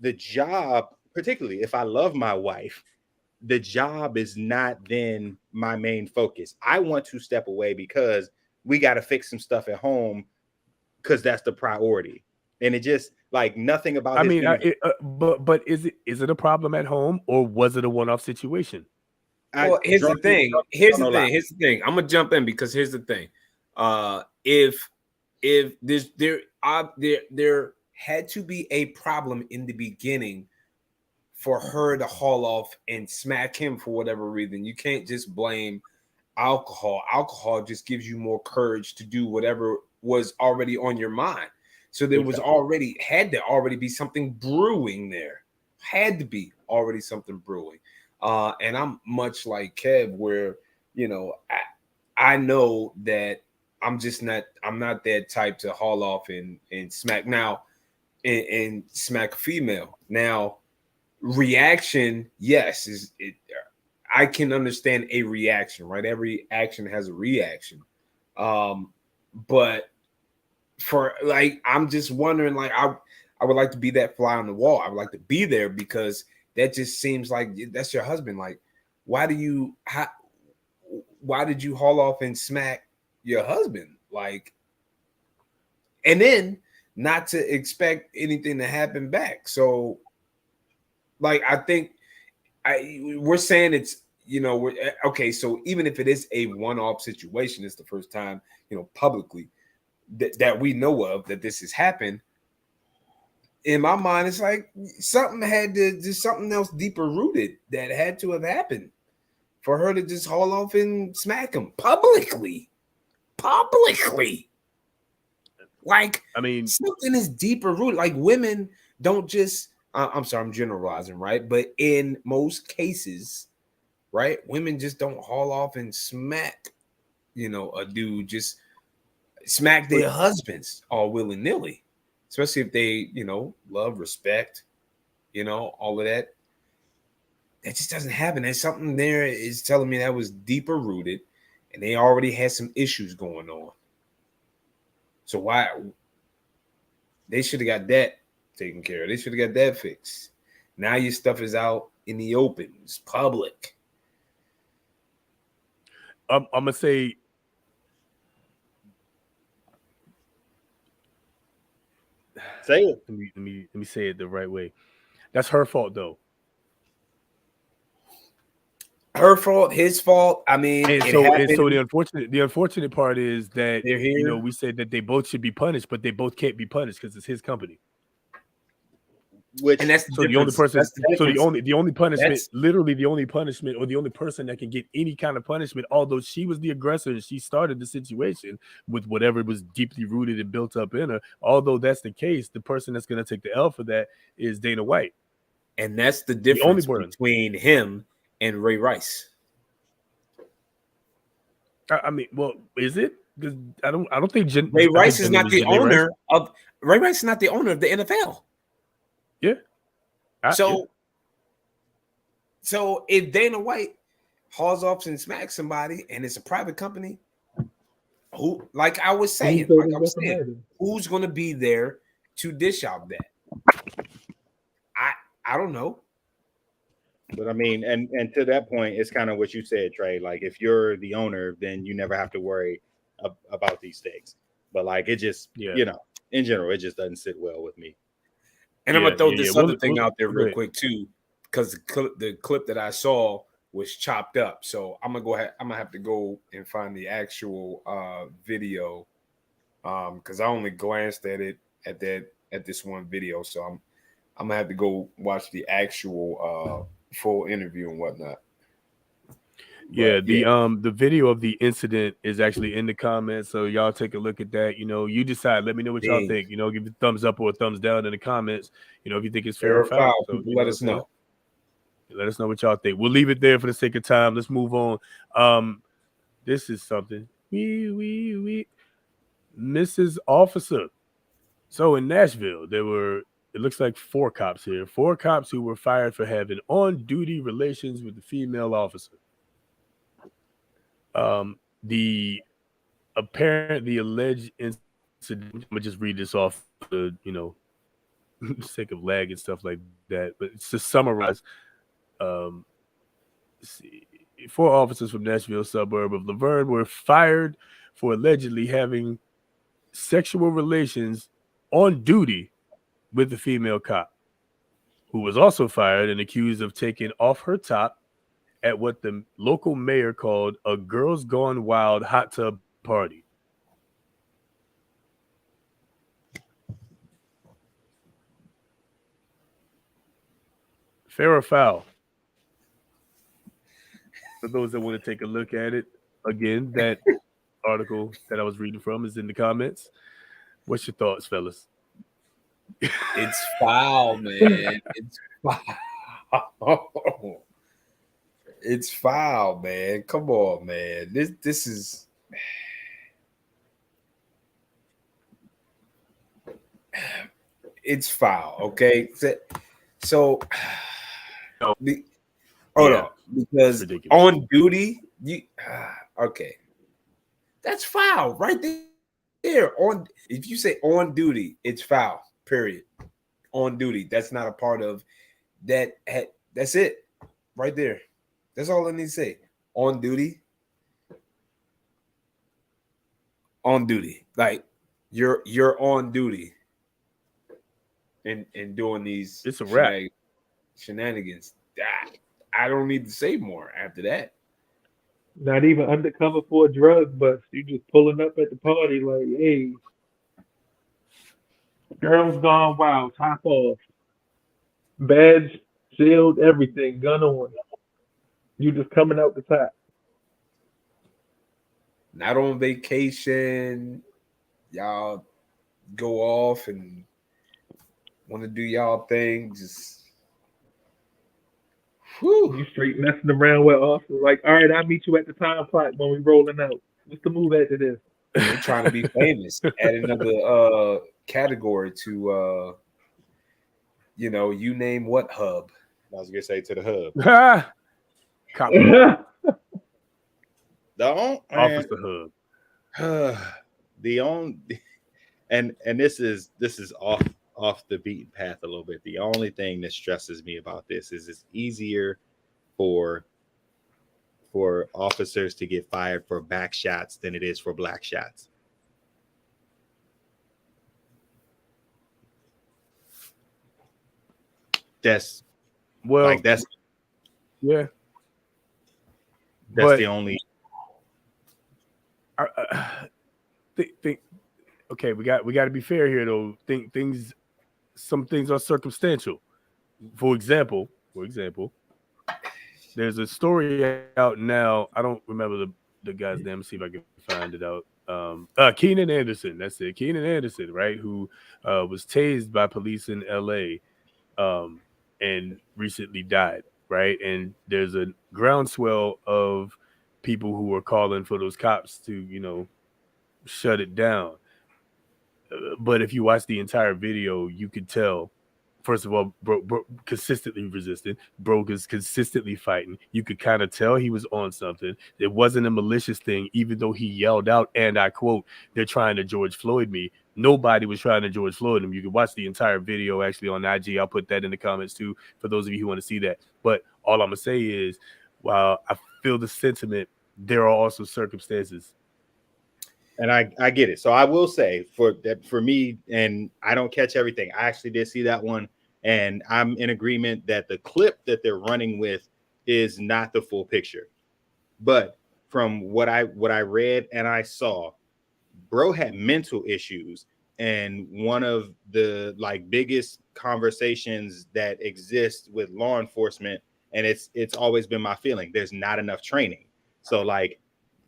the job, particularly if I love my wife, the job is not then my main focus. I want to step away because we got to fix some stuff at home because that's the priority. And it just like nothing about. I mean, but is it a problem at home, or was it a one-off situation? Well, here's the thing. I'm gonna jump in because here's the thing. If there had to be a problem in the beginning for her to haul off and smack him for whatever reason, you can't just blame alcohol just gives you more courage to do whatever was already on your mind. So there was had to already be something brewing there. Had to be already something brewing. And I'm much like Kev, where I know that I'm not that type to haul off and smack now and smack a female. Now, reaction, yes, I can understand a reaction, right? Every action has a reaction. But for I'm just wondering, I would like to be that fly on the wall. I would like to be there because that just seems like that's your husband. Like, why did you haul off and smack your husband? Like, and then not to expect anything to happen back. So, I think we're saying it's, we're okay. So even if it is a one-off situation, it's the first time, publicly that we know of that this has happened. In my mind, it's like there's something else deeper rooted that had to have happened for her to just haul off and smack him publicly. Like, I mean, something is deeper rooted. Like, women don't just, I'm sorry, I'm generalizing, right? But in most cases, right, women just don't haul off and smack, a dude, just smack their husbands all willy-nilly, especially if they, love, respect, all of that. That just doesn't happen. There's something there is telling me that was deeper rooted and they already had some issues going on. So why they should have got that taken care of. They should have got that fixed. Now your stuff is out in the open. It's public. I'm gonna say it. Let me say it the right way. That's her fault though. Her fault, his fault. I mean, and so the unfortunate part is that we said that they both should be punished, but they both can't be punished because it's his company. And that's the only person. So the only punishment, literally the only punishment, or the only person that can get any kind of punishment, although she was the aggressor and she started the situation with whatever was deeply rooted and built up in her. Although that's the case, the person that's going to take the L for that is Dana White, and that's the difference between him and Ray Rice. I mean, well, is it? Because I don't think Ray Rice is not the owner of Ray Rice is not the owner of the NFL. Yeah. So if Dana White hauls off and smacks somebody and it's a private company, who, like I was saying, who's going to be there to dish out that? I don't know. But I mean, and to that point, it's kind of what you said, Trey. Like, if you're the owner, then you never have to worry about these things. But like, it just, in general, it just doesn't sit well with me. And I'm gonna throw this other thing out there real quick too, because the clip that I saw was chopped up. So I'm gonna go ahead. I'm gonna have to go and find the actual video, because I only glanced at it at this one video. So I'm gonna have to go watch the actual full interview and whatnot. The video of the incident is actually in the comments, so y'all take a look at that. You decide. Let me know what y'all think. Give a thumbs up or a thumbs down in the comments. If you think it's fair or foul. So, let us know. Let us know what y'all think. We'll leave it there for the sake of time. Let's move on. This is something. We Mrs. Officer. So in Nashville, there were, it looks like 4 cops here. 4 cops who were fired for having on-duty relations with the female officer. The alleged incident, I'm gonna just read this off the, sake of lag and stuff like that. But to summarize, let's see, 4 officers from Nashville suburb of Laverne were fired for allegedly having sexual relations on duty with the female cop, who was also fired and accused of taking off her top at what the local mayor called a Girls Gone Wild hot tub party. Fair or foul? For those that want to take a look at it. again, that article that I was reading from is in the comments. What's your thoughts, fellas? It's foul, man. It's foul. It's foul, man. Come on, man. This is it's foul. Okay, so hold on, because on duty, okay, that's foul right there. On if you say on duty, it's foul. Period. On duty, that's not a part of that. That's it, right there. That's all I need to say. On duty. On duty, like you're on duty, and doing these. It's a wrap. Shenanigans. I don't need to say more after that. Not even undercover for a drug bust. You just pulling up at the party like, hey, girls gone wild, top off, badge, shield, everything, gun on. You just coming out the top. Not on vacation. Y'all go off and want to do y'all thing. Just you straight messing around with officers. Like, all right, I'll meet you at the time clock when we rolling out. What's the move after this? They're trying to be famous. Add another category to you name what hub. I was gonna say to the hub. Officer hub. The only and this is off the beaten path a little bit. The only thing that stresses me about this is it's easier for officers to get fired for back shots than it is for black shots. That's that's the only. Okay, we got to be fair here though. Some things are circumstantial. For example, there's a story out now. I don't remember the guy's name. Let's see if I can find it out. Keenan Anderson. That's it. Keenan Anderson, right? Who was tased by police in LA and recently died, right? And there's a groundswell of people who are calling for those cops to, shut it down. But if you watch the entire video, you could tell, first of all, bro consistently resisting. Bro is consistently fighting. You could kind of tell he was on something. It wasn't a malicious thing, even though he yelled out, and I quote, "They're trying to George Floyd me." Nobody was trying to George Floyd him. You can watch the entire video actually on IG. I'll put that in the comments too for those of you who want to see that. But all I'm gonna say is, while I feel the sentiment, there are also circumstances. And I get it. So I will say for me, and I don't catch everything. I actually did see that one, and I'm in agreement that the clip that they're running with is not the full picture. But from what I read and I saw, bro had mental issues, and one of the biggest conversations that exist with law enforcement, and it's always been my feeling, there's not enough training. So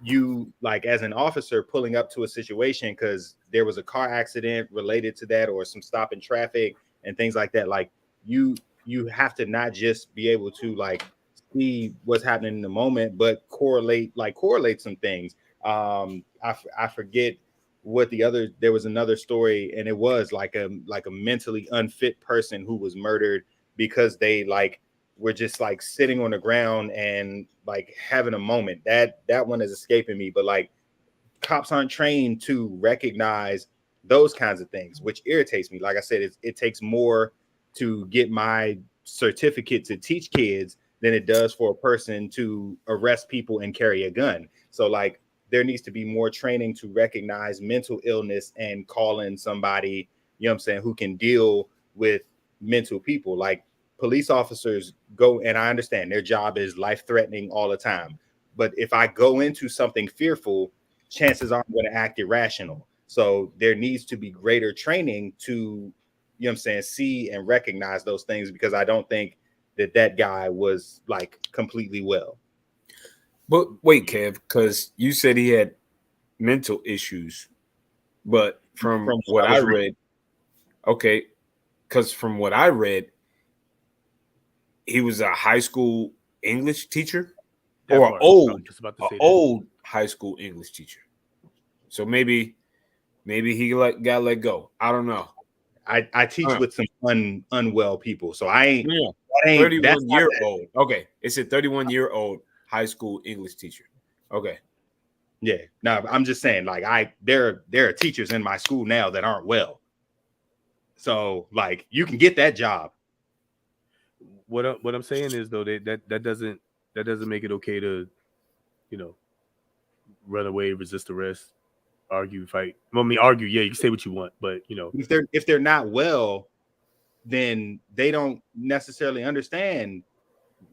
you as an officer pulling up to a situation because there was a car accident related to that or some stop in traffic and things like that, you have to not just be able to see what's happening in the moment, but correlate some things. I forget what there was another story, and it was like a mentally unfit person who was murdered because they were just sitting on the ground and having a moment. That one is escaping me, but cops aren't trained to recognize those kinds of things, which irritates me. Like I said, it takes more to get my certificate to teach kids than it does for a person to arrest people and carry a gun. So there needs to be more training to recognize mental illness and call in somebody, who can deal with mental people. Police officers go, and I understand their job is life-threatening all the time. But if I go into something fearful, chances are I'm going to act irrational. So there needs to be greater training to, see and recognize those things, because I don't think that guy was completely well. But wait, Kev, because you said he had mental issues, but from what I read, okay, because from what I read, he was a high school English teacher or old high school English teacher. So maybe he got let go. I don't know. I teach with some unwell people, so I ain't. Yeah. That ain't 31-year-old. Okay, it's a 31-year-old high school English teacher. Okay. Yeah. No, I'm just saying, like there are teachers in my school now that aren't well. So like you can get that job. What I'm saying is though that doesn't make it okay to, run away, resist arrest, argue, fight. Well, I mean, argue. Yeah, you can say what you want, but if they're not well, then they don't necessarily understand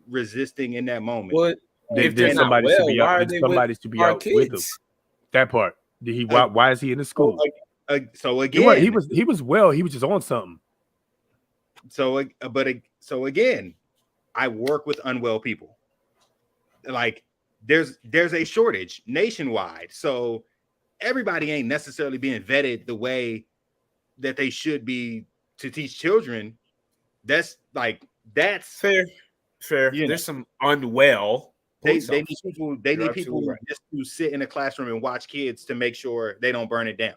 resisting in that moment. What if they're not well? Why are they with our kids? With him. That part. Did he? Why is he in the school? So again, he was well. He was just on something. So again, I work with unwell people. Like there's a shortage nationwide, so everybody ain't necessarily being vetted the way that they should be to teach children. That's fair. There's some unwell. They need people right. Just to sit in a classroom and watch kids to make sure they don't burn it down.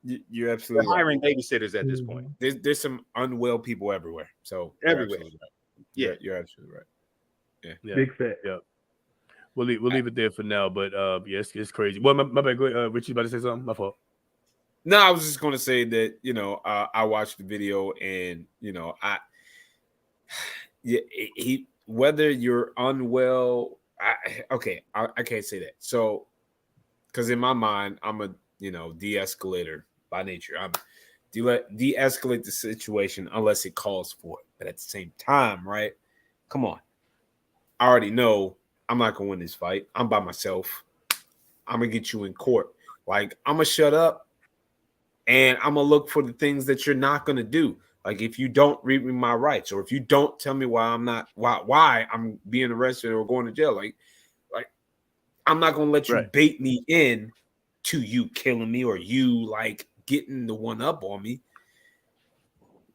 You're absolutely They're hiring babysitters at this point. There's some unwell people everywhere. So everywhere. Right. Yeah, you're absolutely right. Yeah. Big fat. Yeah. We'll leave it there for now, but yes, it's crazy. Well, my bad. Go ahead, Richie, about to say something? My fault. No, I was just going to say that I watched the video and he whether you're unwell, I can't say that. So, because in my mind, I'm a de-escalator by nature. I'm de-escalate the situation unless it calls for it. But at the same time, right? Come on, I already know I'm not gonna win this fight. I'm by myself. I'm gonna get you in court. Like I'm gonna shut up and I'm gonna look for the things that you're not gonna do. Like if you don't read me my rights, or if you don't tell me why I'm being arrested or going to jail, like I'm not gonna let you bait me in to you killing me or you like getting the one up on me.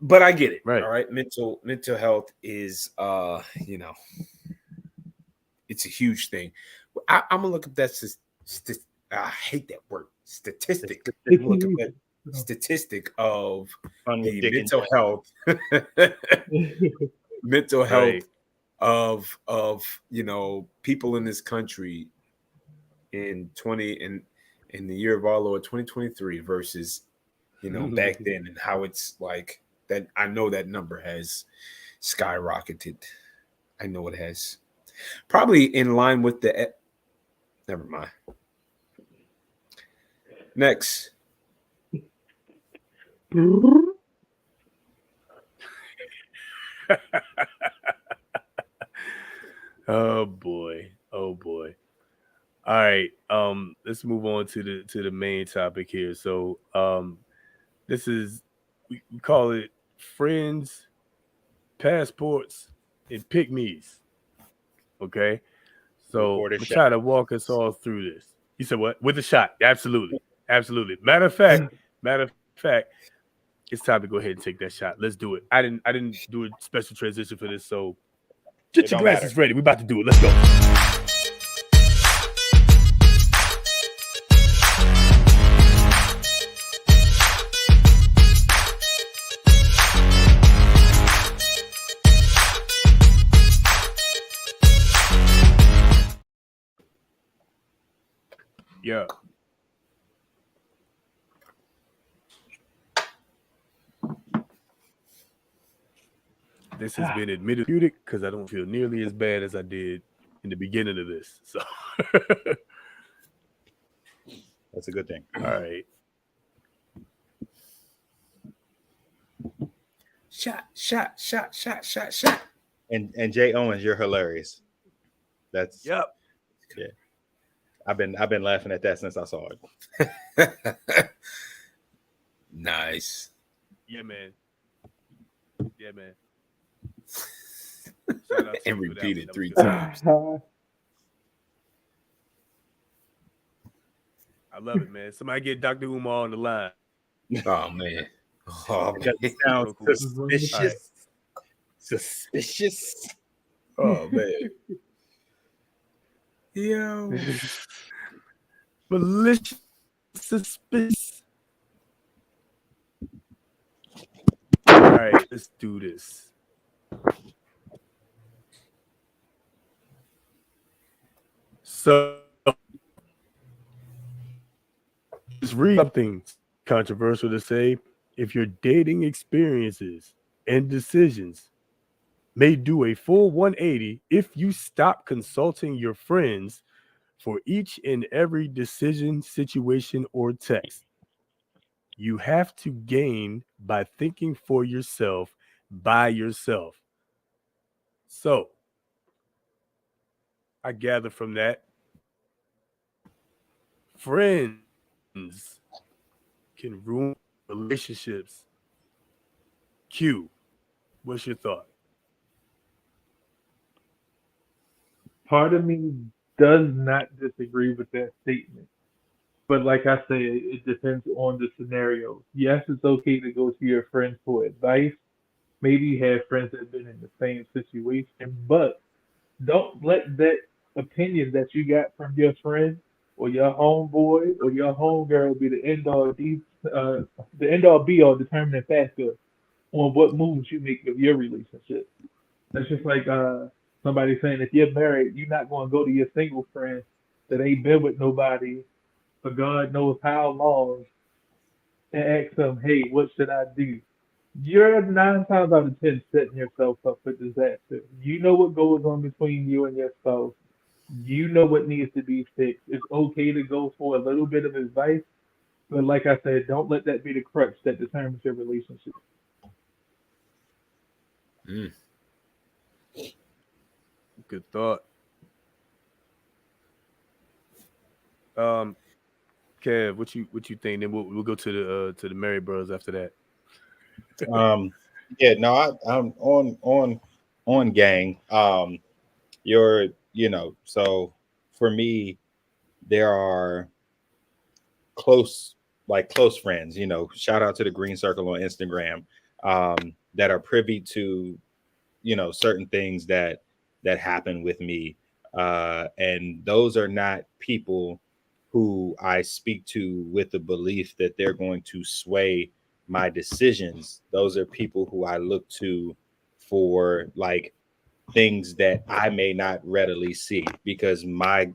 But I get it. Right. All right. Mental health is it's a huge thing. I'm gonna look up that I hate that word. Statistic. Look up that statistic of the mental health. Mental health of people in this country in the year of our Lord 2023 versus back then, and how it's like that. I know that number has skyrocketed. I know it has. Probably in line with the never mind. Next. Oh boy. All right. Let's move on to the main topic here. So this is we call it friends, passports, and pick-me's. Okay. So I'm try to walk us all through this. You said what? With a shot. Absolutely. Matter of fact, it's time to go ahead and take that shot. Let's do it. I didn't do a special transition for this, so get your glasses ready. We about to do it. Let's go. Yeah. This has been admitted because I don't feel nearly as bad as I did in the beginning of this. So that's a good thing. All right. Shot. And Jay Owens, you're hilarious. That's yeah. I've been laughing at that since I saw it. Nice. Yeah, man. And repeat it 3 times. I love it, man. Somebody get Dr. Umar on the line. Oh man. Oh man. That sounds Cool. suspicious. All right. Suspicious. Oh man. Yo. Malicious, suspicious. All right, let's do this. So, just read something controversial to say. If your dating experiences and decisions may do a full 180 if you stop consulting your friends for each and every decision, situation, or text. You have to gain by thinking for yourself by yourself. So, I gather from that, friends can ruin relationships. Q, what's your thought? Part of me does not disagree with that statement. But like I say, it depends on the scenario. Yes, it's okay to go to your friends for advice. Maybe you have friends that have been in the same situation, but don't let that opinion that you got from your friend or your homeboy or your homegirl be the end all be all determining factor on what moves you make of your relationship. That's just like somebody saying if you're married, you're not going to go to your single friend that ain't been with nobody for God knows how long and ask them, hey, what should I do? You're 9 times out of 10 setting yourself up for disaster. You know what goes on between you and your spouse. You know what needs to be fixed. It's okay to go for a little bit of advice, but like I said, don't let that be the crutch that determines your relationship. Mm. Good thought. Kev, what you think? Then we'll go to the Mary Bros after that. Yeah, no, I'm on gang. So for me, there are close friends, shout out to the green circle on Instagram, that are privy to, certain things that happen with me. And those are not people who I speak to with the belief that they're going to sway my decisions. Those are people who I look to for like things that I may not readily see, because my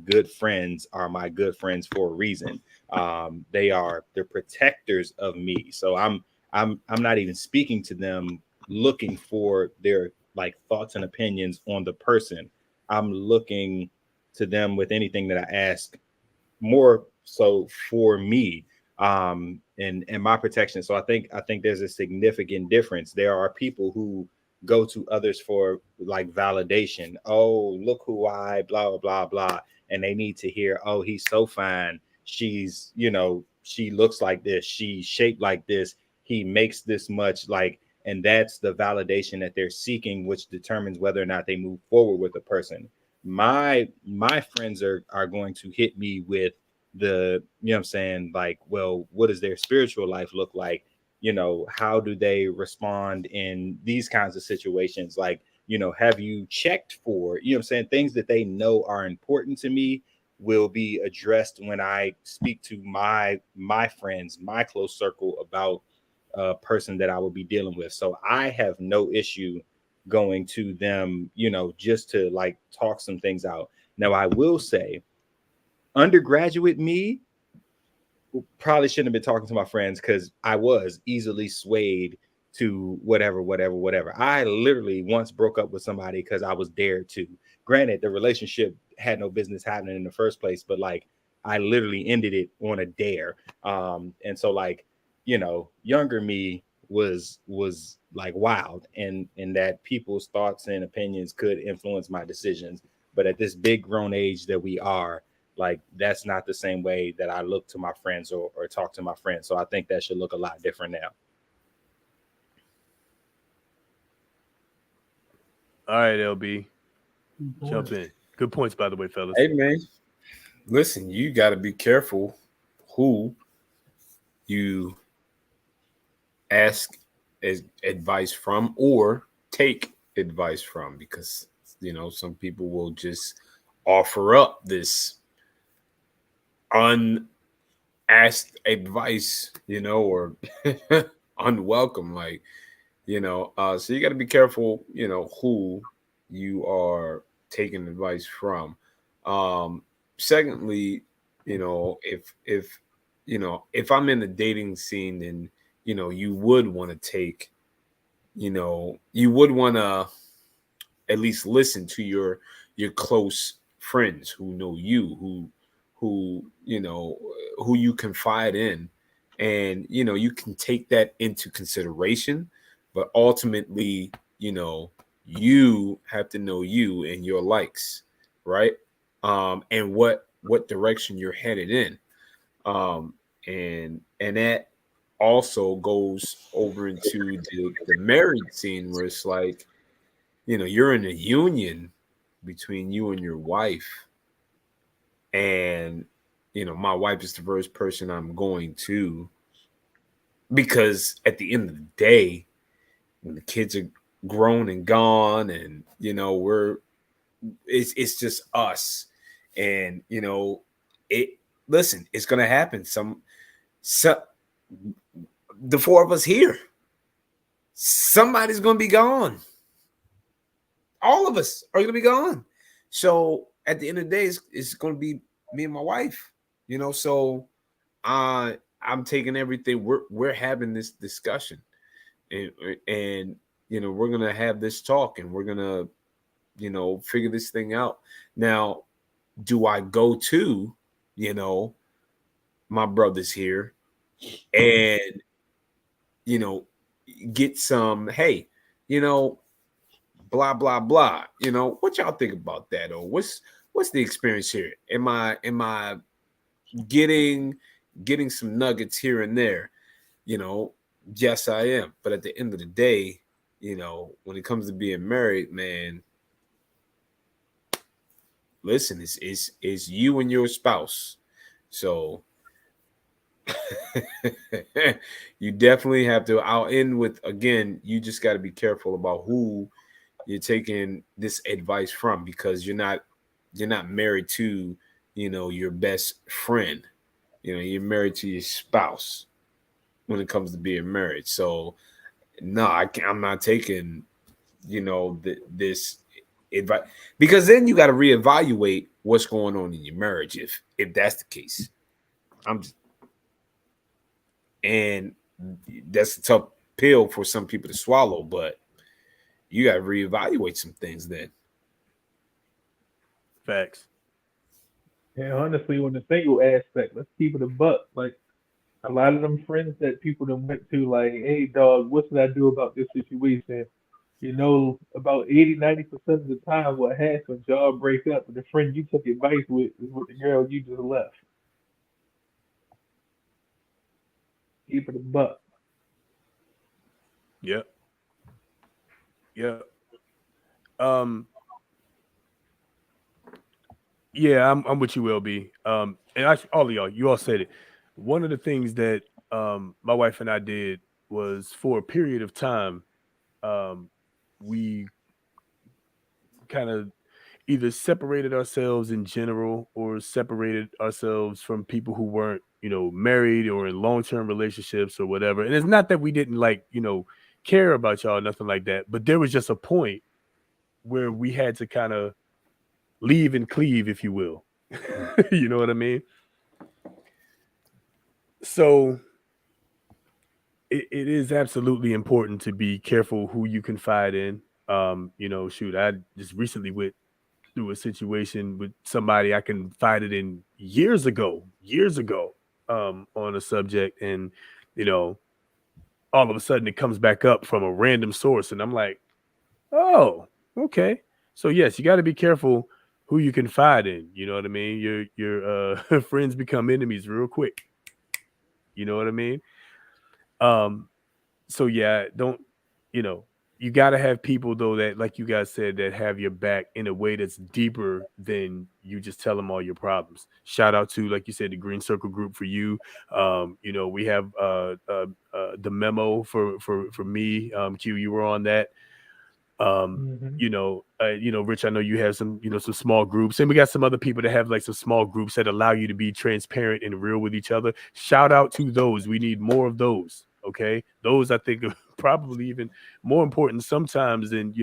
good friends are my good friends for a reason. They are the protectors of me. So I'm not even speaking to them looking for their like thoughts and opinions on the person. I'm looking to them with anything that I ask, more so for me, and my protection. So I think there's a significant difference. There are people who go to others for like validation. Oh, look who I blah blah blah blah, and they need to hear, oh, he's so fine, she's, she looks like this, she's shaped like this, he makes this much, like, and that's the validation that they're seeking, which determines whether or not they move forward with the person. My friends are going to hit me with the, what I'm saying, like, well, what does their spiritual life look like? How do they respond in these kinds of situations? Like, have you checked for, what I'm saying, things that they know are important to me will be addressed when I speak to my friends, my close circle, about a person that I will be dealing with. So I have no issue going to them, just to like talk some things out. Now, I will say, undergraduate me probably shouldn't have been talking to my friends, because I was easily swayed to whatever. I literally once broke up with somebody because I was dared to. Granted, the relationship had no business happening in the first place, but like I literally ended it on a dare. And so like, younger me was like wild, and that people's thoughts and opinions could influence my decisions. But at this big grown age that we are, like, that's not the same way that I look to my friends or talk to my friends. So I think that should look a lot different now. All right, LB, jump in. Good points, by the way, fellas. Hey man, listen, you got to be careful who you ask advice from or take advice from, because some people will just offer up this unasked advice, or unwelcome, like, so you got to be careful, who you are taking advice from. Secondly, if I'm in the dating scene, then you would want to take, you would want to at least listen to your close friends who know you, who you confide in, and you can take that into consideration, but ultimately you have to know you and your likes, right? And what direction you're headed in. And that also goes over into the married scene, where it's like, you're in a union between you and your wife. And, my wife is the first person I'm going to, because at the end of the day, when the kids are grown and gone, and, it's just us. And, listen, it's going to happen. The four of us here, somebody's going to be gone. All of us are going to be gone. So at the end of the day, it's going to be me and my wife, so I'm taking everything. We're having this discussion, and we're going to have this talk, and we're going to figure this thing out. Now, do I go to, my brothers here and, get some, hey, blah, blah, blah. What y'all think about that? Or what's the experience here? Am I getting some nuggets here and there? Yes, I am. But at the end of the day, when it comes to being married, man, listen, it's you and your spouse. So you definitely have to. I'll end with, again, you just got to be careful about who you're taking this advice from, because you're not married to your best friend. You're married to your spouse when it comes to being married. So no, I'm not taking this advice, because then you got to reevaluate what's going on in your marriage if that's the case. And that's a tough pill for some people to swallow, but you got to reevaluate some things then. Facts. Yeah, honestly, on the single aspect, let's keep it a buck. Like, a lot of them friends that people done went to, like, hey, dog, what should I do about this situation? About 80, 90% of the time, what happens, y'all break up, and the friend you took advice with is with the girl you just left. Keep it a buck. Yep. Yeah, I'm with you, LB. And actually, all of y'all, you all said it. One of the things that my wife and I did was, for a period of time, we kind of either separated ourselves in general, or separated ourselves from people who weren't, married or in long-term relationships or whatever. And it's not that we didn't, like, care about y'all, nothing like that, but there was just a point where we had to kind of leave and cleave, if you will. You know what I mean? So it is absolutely important to be careful who you confide in. Shoot, I just recently went through a situation with somebody I confided in years ago, on a subject, and all of a sudden it comes back up from a random source, and I'm like, oh, okay. So yes, you got to be careful who you confide in. You know what I mean? Your friends become enemies real quick. You know what I mean? So yeah, don't, you got to have people though that, like you guys said, that have your back in a way that's deeper than you just tell them all your problems. Shout out to, like you said, the Green Circle group for you. We have the memo for me. Q, you were on that. Rich, I know you have some small groups, and we got some other people that have like some small groups that allow you to be transparent and real with each other. Shout out to those. We need more of those. Okay. Those I think are probably even more important sometimes than,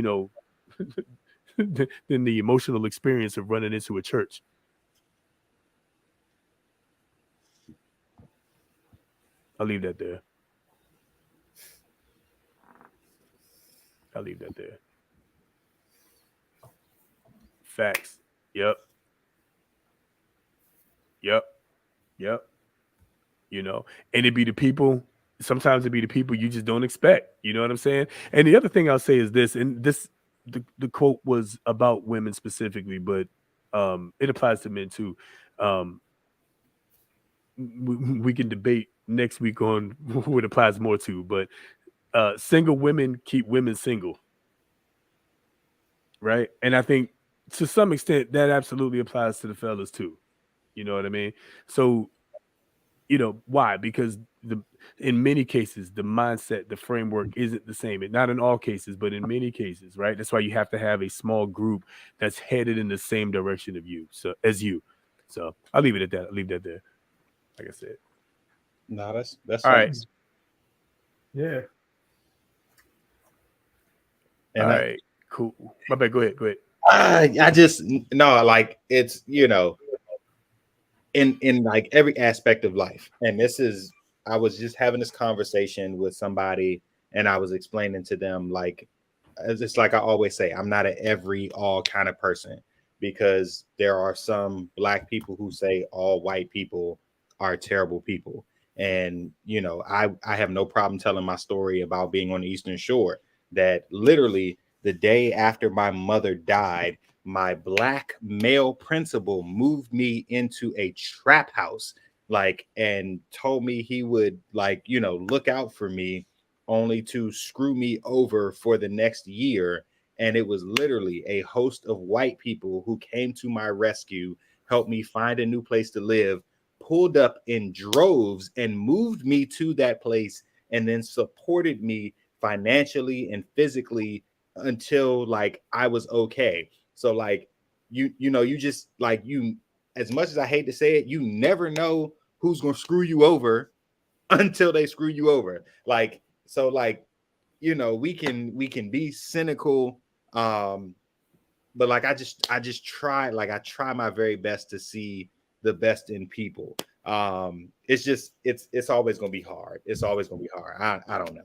than the emotional experience of running into a church. I'll leave that there. Facts. Yep. And it'd be the people. Sometimes it'd be the people you just don't expect. You know what I'm saying? And the other thing I'll say is this, and the quote was about women specifically, but it applies to men too. We can debate next week on who it applies more to, but single women keep women single. Right. And I think to some extent that absolutely applies to the fellas too. You know what I mean? So, why? Because in many cases, the mindset, the framework isn't the same. Not in all cases, but in many cases, right? That's why you have to have a small group that's headed in the same direction of you. So I'll leave it at that. I'll leave that there. Like I said. No, that's all right. Yeah. And all right. Cool. My bad. Go ahead. I just like it's in like every aspect of life. And I was just having this conversation with somebody, and I was explaining to them, like, it's like I always say, I'm not an every all kind of person, because there are some Black people who say all white people are terrible people. And I have no problem telling my story about being on the Eastern Shore, that literally the day after my mother died, my Black male principal moved me into a trap house, and told me he would look out for me, only to screw me over for the next year. And it was literally a host of white people who came to my rescue, helped me find a new place to live, pulled up in droves and moved me to that place, and then supported me financially and physically until I was okay. So you just as much as I hate to say it, you never know who's gonna screw you over until they screw you over. We can be cynical, but I just try, I try my very best to see the best in people. It's always gonna be hard. It's always gonna be hard. I don't know.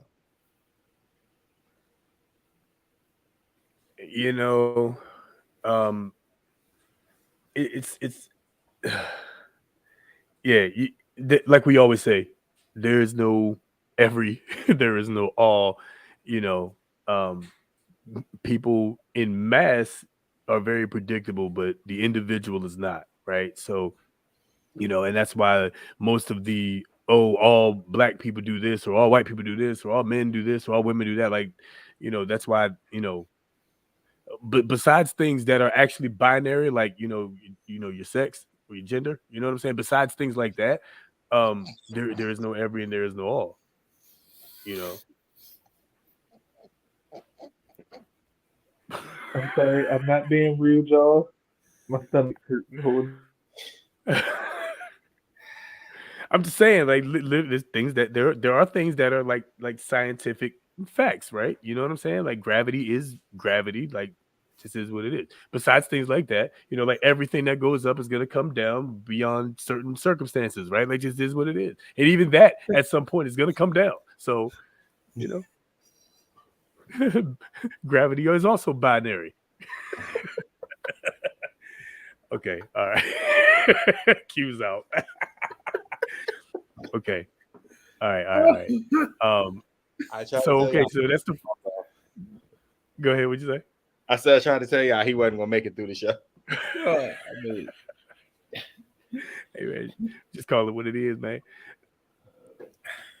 It's yeah, like we always say, there is no every, there is no all. People in mass are very predictable, but the individual is not, right? So, and that's why most of the all Black people do this, or all white people do this, or all men do this, or all women do that. That's why, but besides things that are actually binary, like your sex or your gender, you know what I'm saying? Besides things like that, there is no every and there is no all. I'm sorry, I'm not being rude, y'all. My stomach's hurting. I'm just saying, there's things that there are things that are like scientific facts, right? You know what I'm saying? Like gravity is gravity, just is what it is. Besides things like that, like everything that goes up is going to come down beyond certain circumstances, right? Like just is what it is. And even that at some point is going to come down. So, gravity is also binary. Okay. All right. Q's out. Okay. All right. So that's the. Go ahead. What'd you say? I said, trying to tell y'all he wasn't gonna make it through the show. Hey man, just call it what it is, man.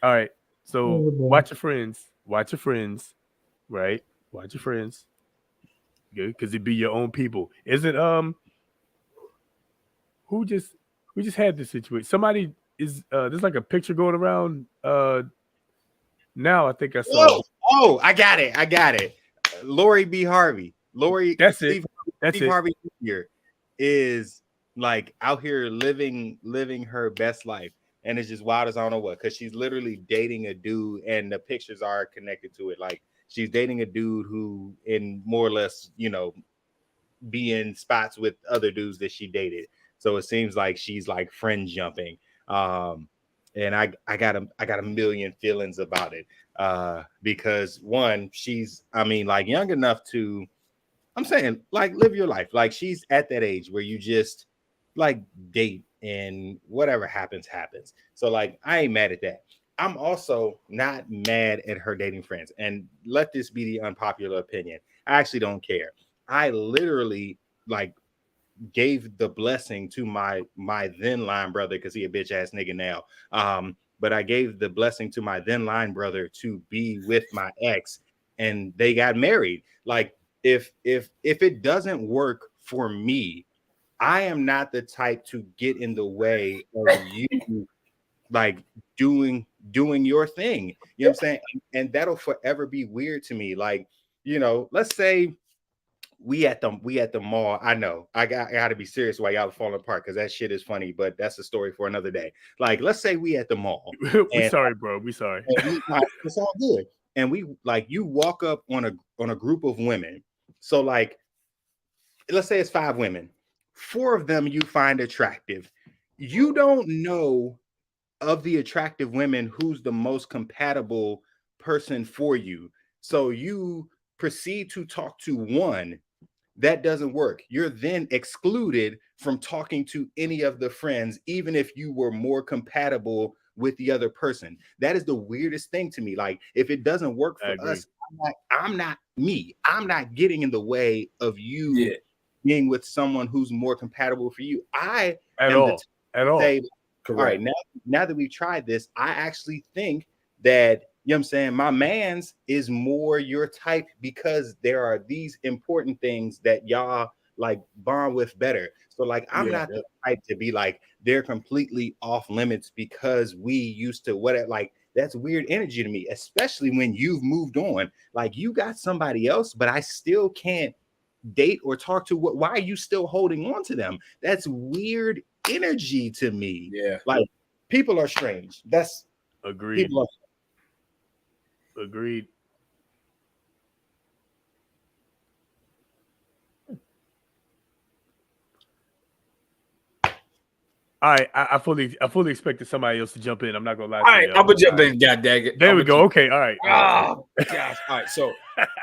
All right. So watch your friends, right? Watch your friends. Good, because it be your own people. Is it who just had this situation? Somebody is there's like a picture going around now. I think I saw. Oh, I got it. Lori B. Harvey. That's Steve, it. That's Steve it. Harvey here is like out here living her best life. And it's just wild as I don't know what, because she's literally dating a dude, and the pictures are connected to it. Like she's dating a dude who, in more or less, be in spots with other dudes that she dated. So it seems like she's like friend jumping. And I got a million feelings about it. Because one, she's like young enough to, I'm saying, like, live your life. Like she's at that age where you just like date and whatever happens. So like I ain't mad at that. I'm also not mad at her dating friends. And let this be the unpopular opinion. I actually don't care. I literally like gave the blessing to my then line brother, because he a bitch ass nigga now. But I gave the blessing to my then line brother to be with my ex, and they got married. Like if it doesn't work for me, I am not the type to get in the way of you like doing your thing. You know what I'm saying? And that'll forever be weird to me. Like, let's say we at the mall. I know I got to be serious while y'all are falling apart, because that shit is funny, but that's a story for another day. Like, let's say we at the mall. We sorry, bro. We sorry. It's all good. And we like, you walk up on a group of women. So like, let's say it's 5 women. 4 of them you find attractive. You don't know of the attractive women who's the most compatible person for you. So you proceed to talk to one. That doesn't work. You're then excluded from talking to any of the friends, even if you were more compatible with the other person. That is the weirdest thing to me. Like, if it doesn't work for us, I'm not me. I'm not getting in the way of you being with someone who's more compatible for you. I at all. Say, all right, now that we've tried this, I actually think that, you know what I'm saying, my man's is more your type, because there are these important things that y'all like bond with better. So like, I'm not the type to be like, they're completely off limits because we used to whatever. Like, that's weird energy to me, especially when you've moved on. Like, you got somebody else, but I still can't date or talk to. Why are you still holding on to them? That's weird energy to me. Like, people are strange. That's agreed. People are agreed. All right, I fully expected somebody else to jump in. I'm not gonna lie. All right, I'm gonna jump in. God dang it! There we go. Okay, all right. Oh gosh! All right. So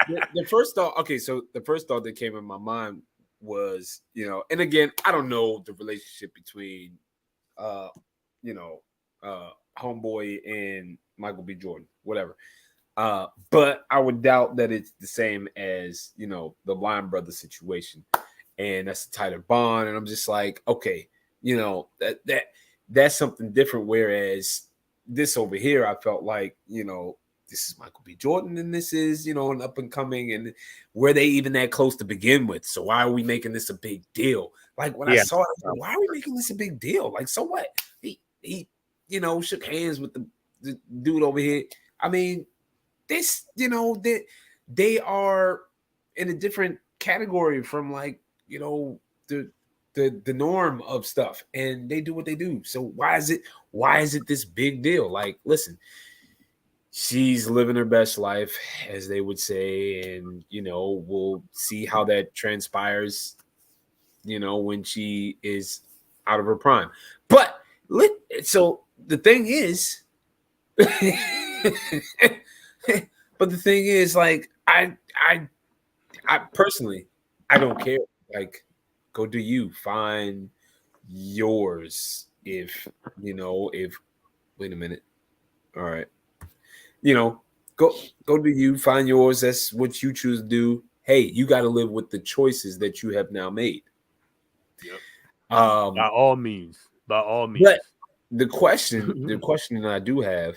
the first thought. Okay, so the first thought that came in my mind was, and again, I don't know the relationship between, Homeboy and Michael B. Jordan, whatever. But I would doubt that it's the same as, the Line Brother situation, and that's a tighter bond. And I'm just like, okay. That's something different. Whereas this over here, I felt like, this is Michael B. Jordan, and this is, an up and coming, and were they even that close to begin with? So why are we making this a big deal? Like, when I saw it, I was like, why are we making this a big deal? Like, so what? He shook hands with the dude over here. I mean, this, they are in a different category from, like, the norm of stuff, and they do what they do. So why is it this big deal? Like, listen, she's living her best life, as they would say, and we'll see how that transpires, when she is out of her prime. But so the thing is, like, I personally, I don't care. Like, go do you, find yours. If wait a minute. All right. Go do you, find yours. That's what you choose to do. Hey, you got to live with the choices that you have now made. Yep. By all means. But the question that I do have,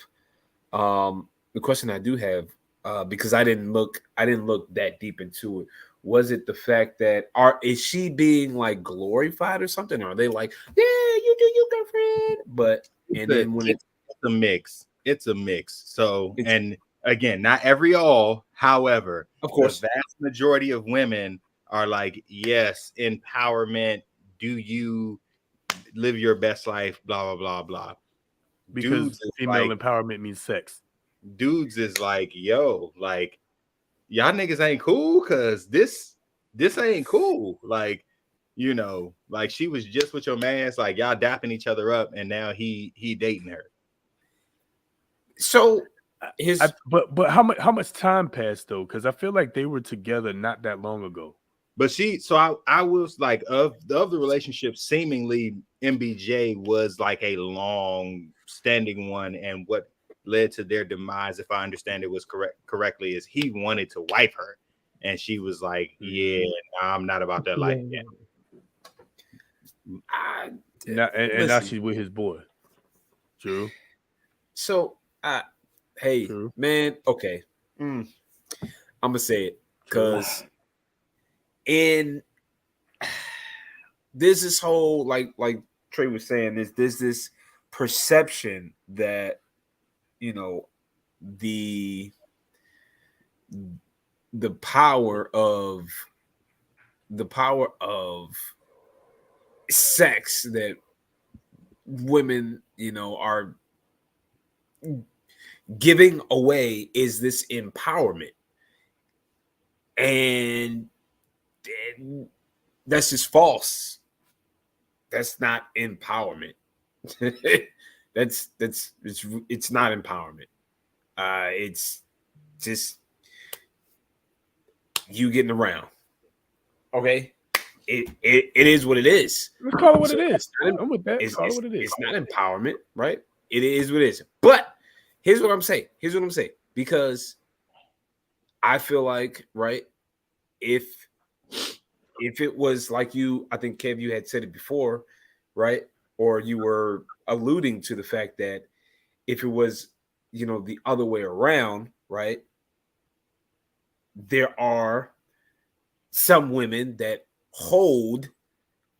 because I didn't look that deep into it. Was it the fact that is she being like glorified or something? Or are they like, yeah, you do you, girlfriend? But it's a mix. It's a mix. So and again, not every all. However, of course, the vast majority of women are like, yes, empowerment. Do you live your best life? Blah blah blah blah. Because female empowerment means sex. Dudes is like, yo, like y'all niggas ain't cool because this ain't cool. Like, you know, like she was just with your man's, like y'all dapping each other up, and now he dating her. So but how much time passed though? Because I feel like they were together not that long ago. But I was like of the relationship, seemingly MBJ was like a long standing one, and what led to their demise, if I understand it was correctly, is he wanted to wife her, and she was like, "Yeah, nah, I'm not about that life." Now she's with his boy. True. So, hey, true. Man, okay, I'm gonna say it because in there's this whole like Trey was saying, there's this perception that, you know, the power of sex that women, you know, are giving away is this empowerment, and that's just false. That's not empowerment. It's not empowerment. It's just you getting around. Okay, it is what it is. Let's call it what it is. I'm with that. Call it what it is. It's not empowerment, right? It is what it is. But here's what I'm saying. Because I feel like, right, if it was like you, I think Kev, you had said it before, right? Or you were alluding to the fact that if it was, you know, the other way around, right? There are some women that hold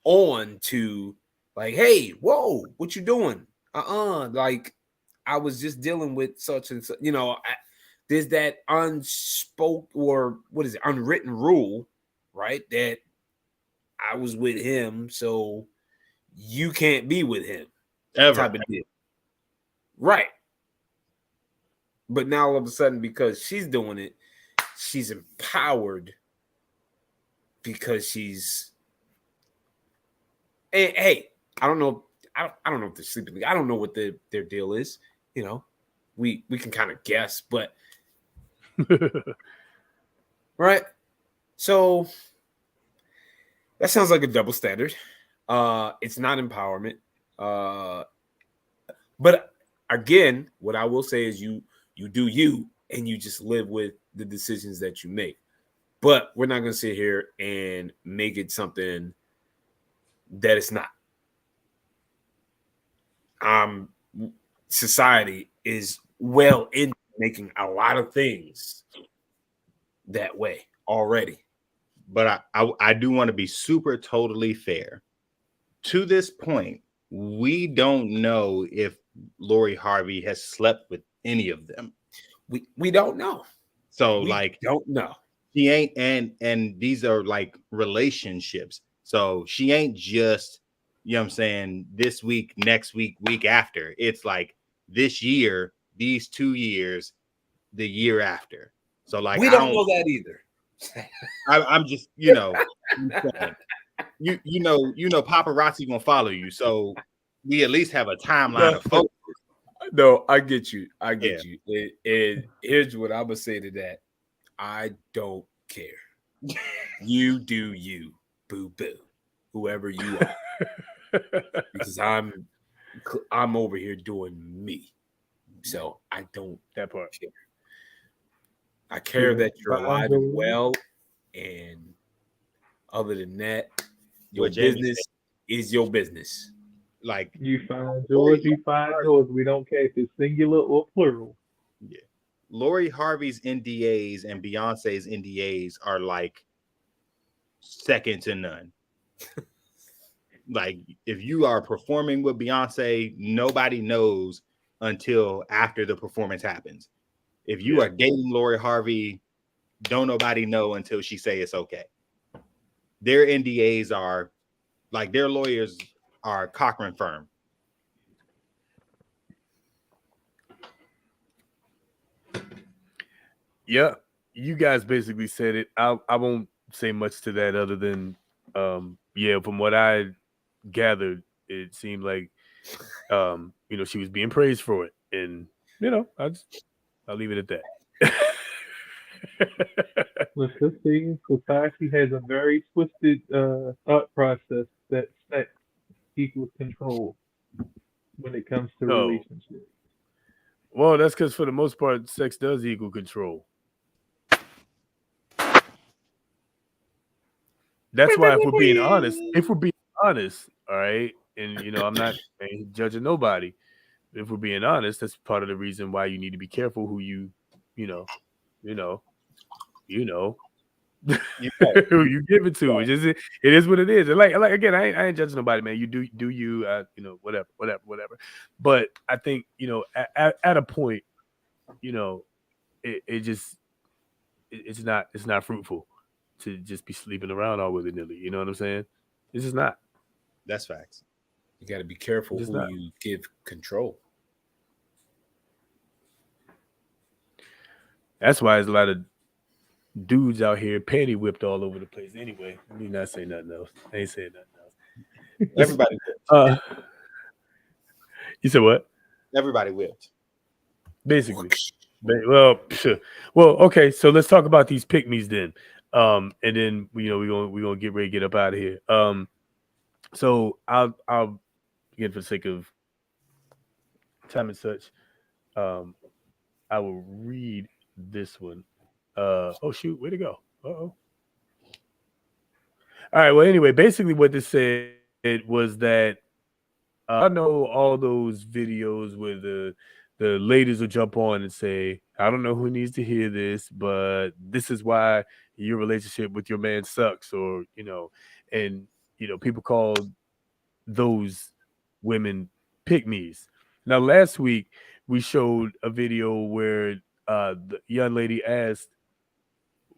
on to like, hey, whoa, what you doing? Like I was just dealing with such and such, you know, there's that unspoken, or what is it, unwritten rule, right? That I was with him, so you can't be with him. Ever. Type of deal. Right. But now all of a sudden, because she's doing it, she's empowered because she's. Hey, I don't know. I don't know if they're sleeping. I don't know what their deal is. You know, we can kind of guess, but right. So that sounds like a double standard. It's not empowerment. But again, what I will say is you do you, and you just live with the decisions that you make. But we're not going to sit here and make it something that it's not. Society is well into making a lot of things that way already. But I do want to be super totally fair. To this point, we don't know if Lori Harvey has slept with any of them. We don't know. So we don't know. She ain't, and these are like relationships. So she ain't just, you know what I'm saying, this week, next week, week after. It's like this year, these 2 years, the year after. So like we don't know that either. I'm just, you know, you know, paparazzi gonna follow you. So we at least have a timeline of focus. No, I get you. You. And here's what I'm gonna say to that. I don't care. You do you, boo boo, whoever you are, because I'm over here doing me. So I don't care. I care that you're alive and well, and other than that, your business is your business. Like you find yours, you find yours. We don't care if it's singular or plural. Yeah. Lori Harvey's NDAs and Beyonce's NDAs are like second to none. Like, if you are performing with Beyonce, nobody knows until after the performance happens. If you are dating Lori Harvey, don't nobody know until she say it's okay. Their NDAs are like, their lawyers are Cochran firm. Yeah, you guys basically said it. I won't say much to that other than, from what I gathered, it seemed like, she was being praised for it, and I'll leave it at that. Let's just see. Society has a very twisted thought process that sex equals control when it comes to No. relationships. Well, that's because for the most part, sex does equal control. That's why, if we're being honest, all right, and I'm not judging nobody. If we're being honest, that's part of the reason why you need to be careful who you who you give it to. It is what it is. And like again, I ain't judging nobody, man. You do you, whatever. But I think at a point, it's not fruitful to just be sleeping around all willy nilly. You know what I'm saying? It's just not. That's facts. You got to be careful who you give control. That's why there's a lot of dudes out here panty whipped all over the place. Anyway, let me not say nothing else. I ain't saying nothing else. Everybody whipped. You said what? Everybody whipped. Basically. Well, okay. So let's talk about these pick-me's then. And then we're gonna get ready to get up out of here. So I'll again, for the sake of time and such, I will read this one. Oh shoot, where'd it go? Uh-oh. All right. Well, anyway, basically what this said was that I know all those videos where the ladies will jump on and say, I don't know who needs to hear this, but this is why your relationship with your man sucks, or and people call those women pick-me's. Now, last week we showed a video where the young lady asked,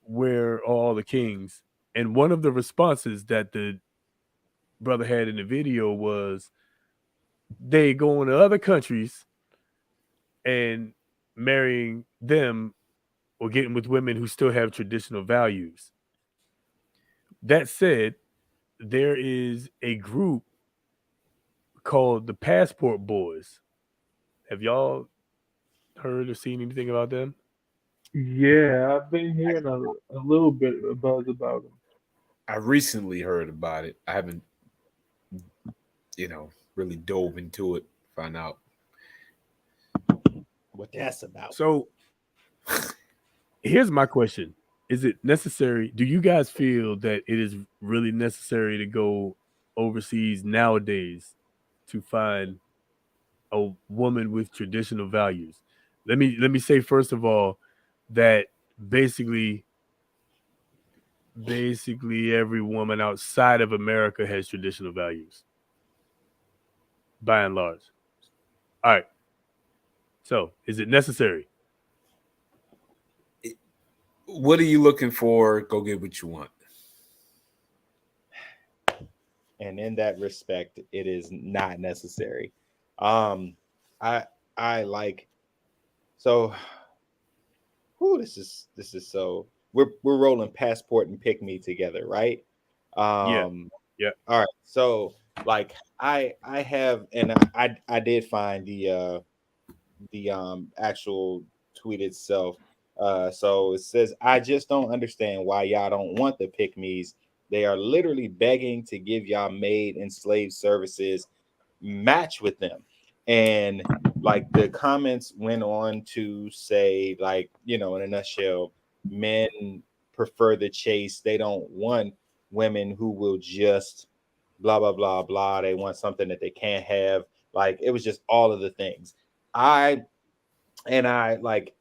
where are all the kings? And one of the responses that the brother had in the video was, they go into other countries and marrying them or getting with women who still have traditional values. That said, there is a group called the Passport Boys. Have y'all heard or seen anything about them? Yeah, I've been hearing a little bit of buzz about them. I recently heard about it. I haven't, really dove into it, find out what that's about. So here's my question. Is it necessary? Do you guys feel that it is really necessary to go overseas nowadays to find a woman with traditional values? Let me say, first of all, that basically every woman outside of America has traditional values, by and large. All right. So, is it necessary? What are you looking for? Go get what you want. And in that respect, it is not necessary. I like, so this is so we're rolling Passport and Pick Me together, right? Yeah. All right. So like I have, and I did find the actual tweet itself. So it says, I just don't understand why y'all don't want the Pick Me's. They are literally begging to give y'all maid and slave services match with them. And like the comments went on to say, like, in a nutshell, men prefer the chase. They don't want women who will just blah, blah, blah, blah. They want something that they can't have. Like, it was just all of the things. I like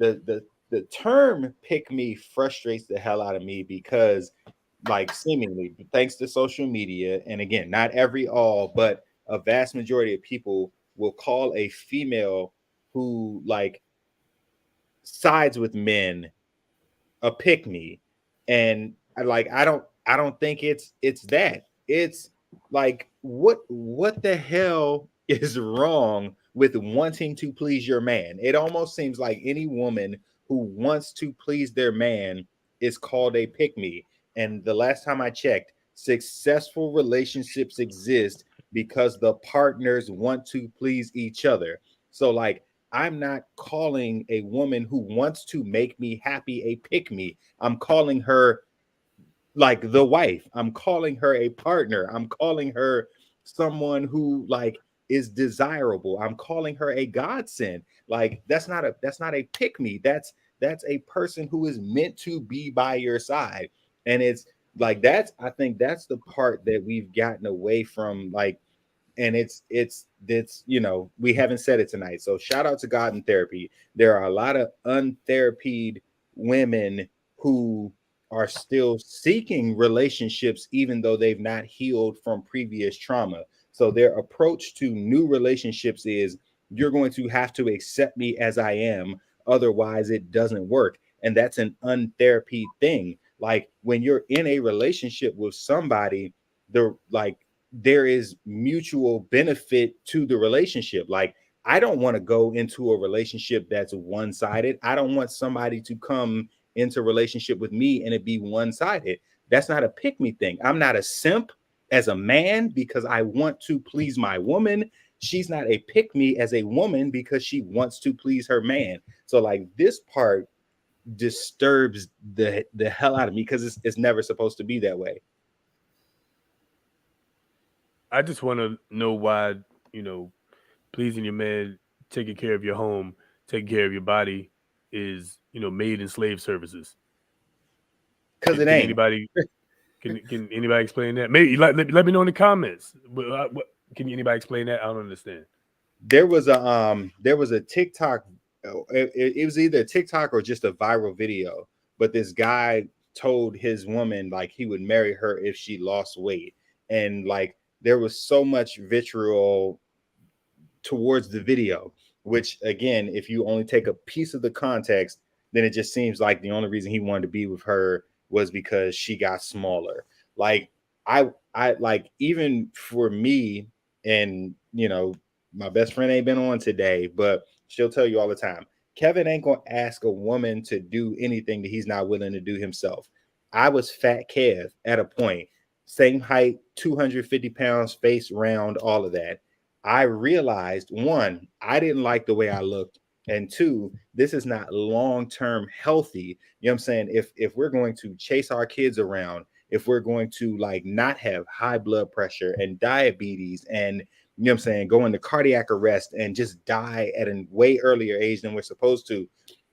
the term pick me frustrates the hell out of me because like seemingly thanks to social media, and again, not every all, but a vast majority of people will call a female who like sides with men a pick me. And I don't think it's that. It's like what the hell is wrong with wanting to please your man? It almost seems like any woman who wants to please their man is called a pick me. And the last time I checked, successful relationships exist because the partners want to please each other. So like I'm not calling a woman who wants to make me happy a pick me. I'm calling her like the wife. I'm calling her a partner. I'm calling her someone who like is desirable. I'm calling her a godsend. Like that's not a pick me. That's a person who is meant to be by your side. And it's like I think that's the part that we've gotten away from, like, and it's we haven't said it tonight, so shout out to God in therapy. There are a lot of untherapied women who are still seeking relationships even though they've not healed from previous trauma. So their approach to new relationships is, you're going to have to accept me as I am, otherwise it doesn't work. And that's an untherapy thing. Like when you're in a relationship with somebody, there is mutual benefit to the relationship. Like I don't want to go into a relationship that's one-sided. I don't want somebody to come into a relationship with me and it be one-sided. That's not a pick me thing. I'm not a simp as a man because I want to please my woman. She's not a pick me as a woman because she wants to please her man. So like this part disturbs the hell out of me because it's never supposed to be that way. I just want to know why, pleasing your man, taking care of your home, taking care of your body is, made in slave services. Because it Can ain't. anybody can anybody explain that? Maybe let me know in the comments. Can anybody explain that? I don't understand. There was a TikTok. It was either a TikTok or just a viral video. But this guy told his woman like he would marry her if she lost weight, and like there was so much vitriol towards the video, which again, if you only take a piece of the context, then it just seems like the only reason he wanted to be with her was because she got smaller. Like I like, even for me, and my best friend ain't been on today, but she'll tell you all the time, Kevin ain't gonna ask a woman to do anything that he's not willing to do himself. I was fat Kev at a point, same height, 250 pounds, face round, all of that. I realized, one, I didn't like the way I looked, and two, this is not long-term healthy. You know what I'm saying? If we're going to chase our kids around, if we're going to like not have high blood pressure and diabetes and what I'm saying, go into cardiac arrest and just die at a way earlier age than we're supposed to,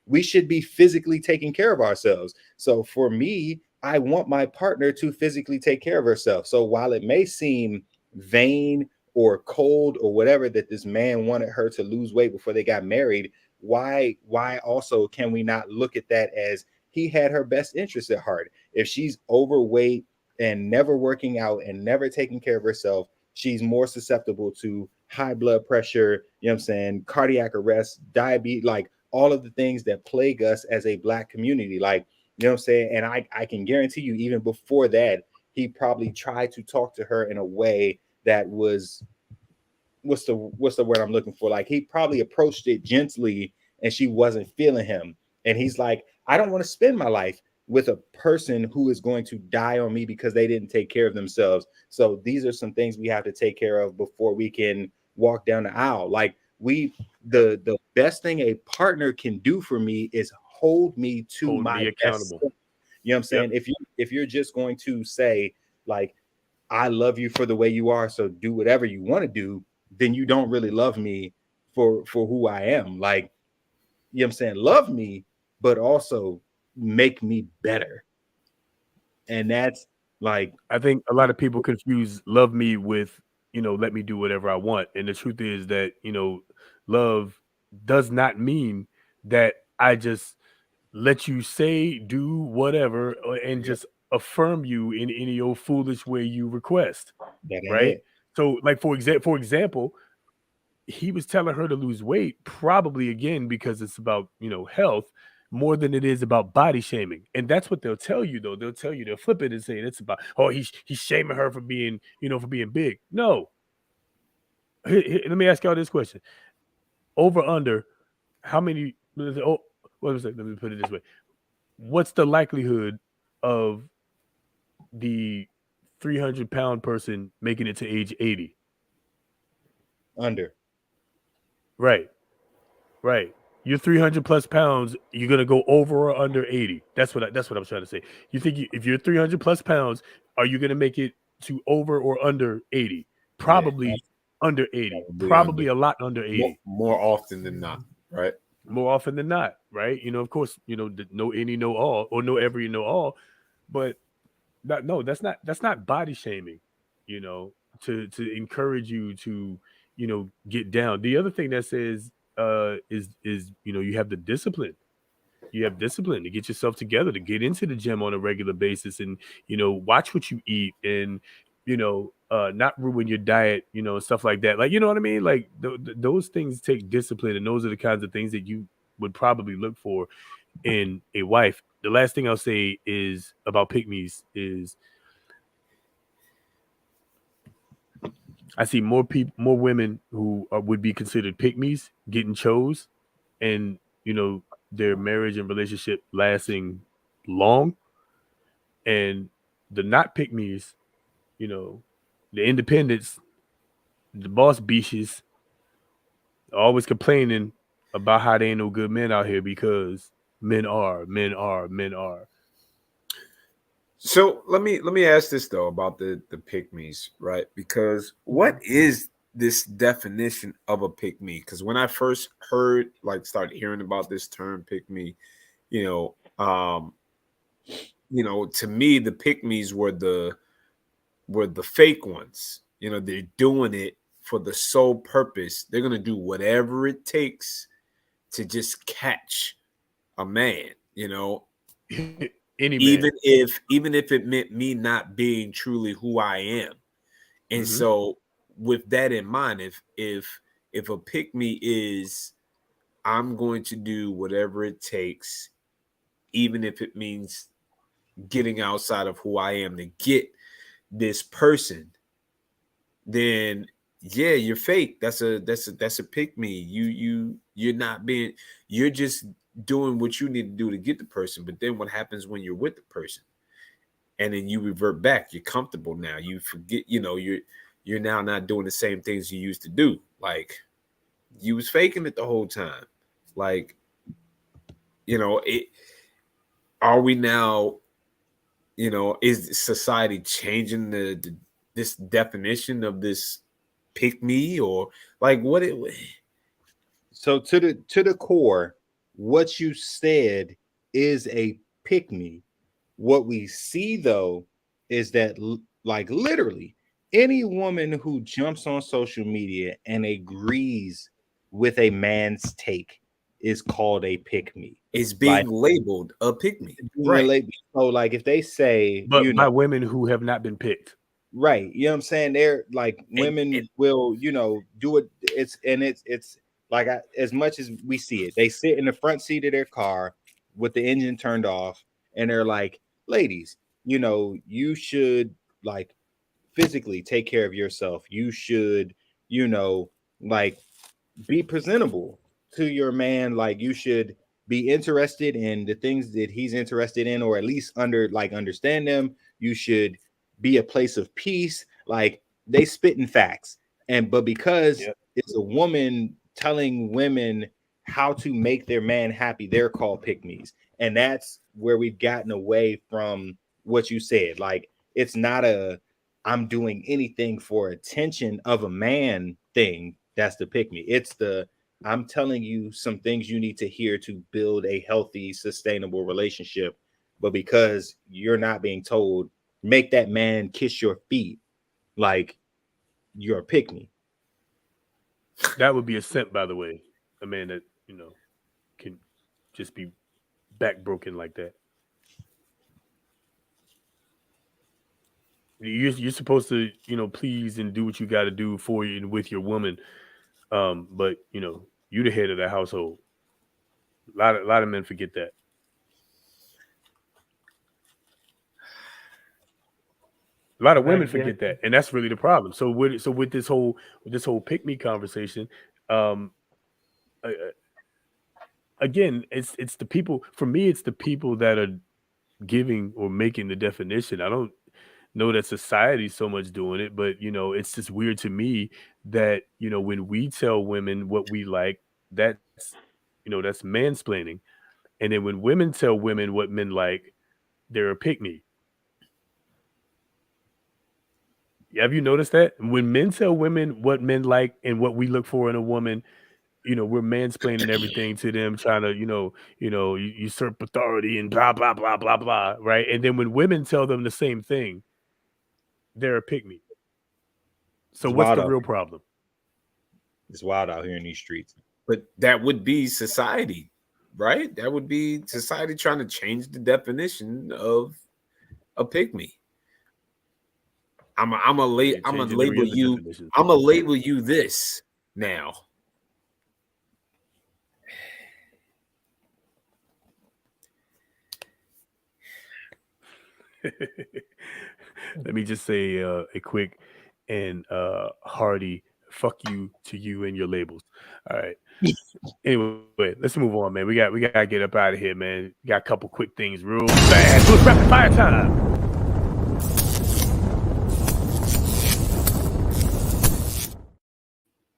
we should be physically taking care of ourselves. So for me, I want my partner to physically take care of herself. So while it may seem vain or cold or whatever that this man wanted her to lose weight before they got married, why also can we not look at that as he had her best interest at heart? If she's overweight and never working out and never taking care of herself, she's more susceptible to high blood pressure, cardiac arrest, diabetes, like all of the things that plague us as a Black community. Like, and I can guarantee you, even before that, he probably tried to talk to her in a way that was, what's the word I'm looking for? Like he probably approached it gently and she wasn't feeling him. And he's like, I don't want to spend my life with a person who is going to die on me because they didn't take care of themselves. So these are some things we have to take care of before we can walk down the aisle. Like the best thing a partner can do for me is hold me accountable. Best. You know what I'm saying? Yep. If you're just going to say like, I love you for the way you are, so do whatever you want to do, then you don't really love me for who I am. Like, you know what I'm saying? Love me, but also make me better. And that's like, I think a lot of people confuse love me with, let me do whatever I want. And the truth is that, love does not mean that I just let you say, do whatever, and just affirm you in any old foolish way you request. That ain't Right. it. So, like for example, he was telling her to lose weight, probably again because it's about health more than it is about body shaming. And that's what they'll tell you, though. They'll flip it and say it's about, oh, he's shaming her for being for being big. No. Let me ask y'all this question: over under, how many? Oh, what was it? Let me put it this way: what's the likelihood of the 300-pound person making it to age 80? Under. Right. You're 300 plus pounds. You're gonna go over or under 80. That's what I'm trying to say. You think if you're 300 plus pounds, are you gonna make it to over or under 80? Probably under 80. Probably a lot under 80. More often than not, right? More often than not, right? Of course, no any, no all, or no every, no all, but that's not body shaming, to encourage you to, get down. The other thing that says is you have the discipline. You have discipline to get yourself together, to get into the gym on a regular basis, and watch what you eat, and not ruin your diet, and stuff like that. Like, you know what I mean? Like those things take discipline, and those are the kinds of things that you would probably look for in a wife. The last thing I'll say is about pick-me's is I see more women who would be considered pick-me's getting chose, and their marriage and relationship lasting long, and the not pick-me's, the independents, the boss beaches, always complaining about how they ain't no good men out here because men are. So let me ask this though about the pick-me's, right? Because what is this definition of a pick-me? Because when I first started hearing about this term pick-me, to me the pick-me's were the fake ones. They're doing it for the sole purpose. They're gonna do whatever it takes to just catch a man, Any even man. if it meant me not being truly who I am. And so with that in mind, if a pick me is I'm going to do whatever it takes, even if it means getting outside of who I am to get this person, then yeah, you're fake. That's a pick me. You're not being, you're just doing what you need to do to get the person. But then what happens when you're with the person and then you revert back? You're comfortable now. You forget, you're now not doing the same things you used to do. Like you was faking it the whole time. Like, are we now, is society changing this definition of this pick me, or like what it? So to the core, what you said is a pick me. What we see though is that like literally any woman who jumps on social media and agrees with a man's take is called a pick me. It's being labeled a pick me, right? So like if they say, but by women who have not been picked. Right. You know what I'm saying? They're like women will, do it. It's like as much as we see it, they sit in the front seat of their car with the engine turned off, and they're like, ladies, you should like physically take care of yourself. You should, like be presentable to your man. Like you should be interested in the things that he's interested in, or at least understand them. You should be a place of peace. Like they spit in facts. But because it's a woman telling women how to make their man happy, they're called pick-me's. And that's where we've gotten away from what you said. Like it's not a I'm doing anything for attention of a man thing. That's the pick-me. It's the I'm telling you some things you need to hear to build a healthy, sustainable relationship. But because you're not being told, make that man kiss your feet, like you're a pick me. That would be a simp, by the way. A man that, can just be back broken like that. You're supposed to, please and do what you got to do for you and with your woman. But you the head of the household. A lot of men forget that. A lot of women forget that, and that's really the problem. So with this whole pick me conversation, again, it's the people. For me, it's the people that are giving or making the definition. I don't know that society's so much doing it, but it's just weird to me that when we tell women what we like, that's mansplaining, and then when women tell women what men like, they're a pick me. Have you noticed that? When men tell women what men like and what we look for in a woman, we're mansplaining everything to them, trying to, usurp authority and blah, blah, blah, blah, blah, right? And then when women tell them the same thing, they're a pick me. So what's the real problem? It's wild out here in these streets. But that would be society, right? That would be society trying to change the definition of a pick me. I'm gonna label you this now. Let me just say a quick and hearty fuck you to you and your labels. All right. Anyway, let's move on, man. We got to get up out of here, man. We got a couple quick things real fast. Look, rapid fire time.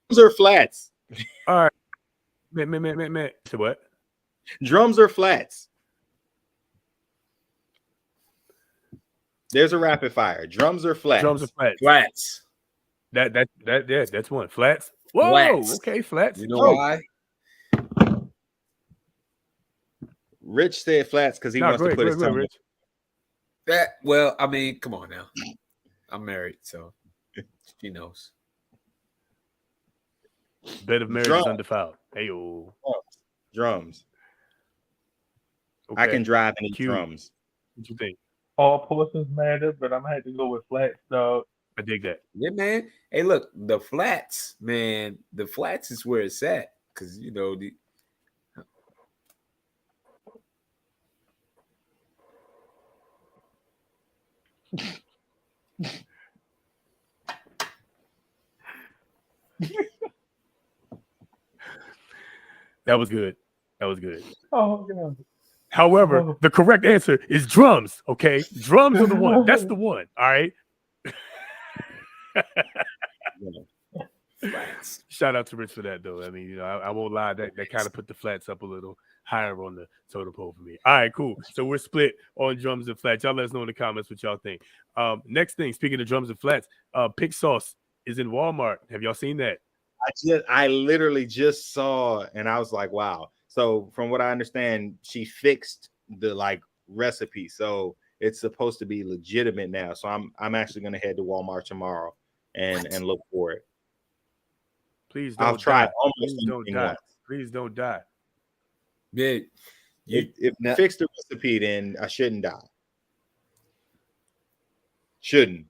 Drums or flats? All right. Man. So what? Drums or flats? There's a rapid fire. Drums or flats? Drums or flats? Flats. That's one. Flats. Whoa. Flats. Okay, flats. You know why? Rich said flats because he wants to put his tongue. Rich. I mean, come on now. I'm married, so she knows. Bed of marriage is undefiled. Hey-o. Drums. Okay. I can drive any drums. What you think? All portions matter, but I'm gonna have to go with flats, dog. I dig that. Yeah, man. Hey, look, the flats, man. The flats is where it's at, because That was good. Oh god. However, the correct answer is drums. Okay, drums are the one. That's the one. All right. Shout out to Rich for that, though. I mean, I won't lie. That kind of put the flats up a little higher on the totem pole for me. All right, cool. So we're split on drums and flats. Y'all let us know in the comments what y'all think. Next thing, speaking of drums and flats, Pig Sauce is in Walmart. Have y'all seen that? I literally just saw, and I was like, wow. So from what I understand, she fixed the recipe, so it's supposed to be legitimate now. So I'm actually gonna head to Walmart tomorrow and look for it. Please don't. I'll try die. almost Please don't die. Please don't die. Yeah, if fixed the recipe, then I shouldn't die. Shouldn't.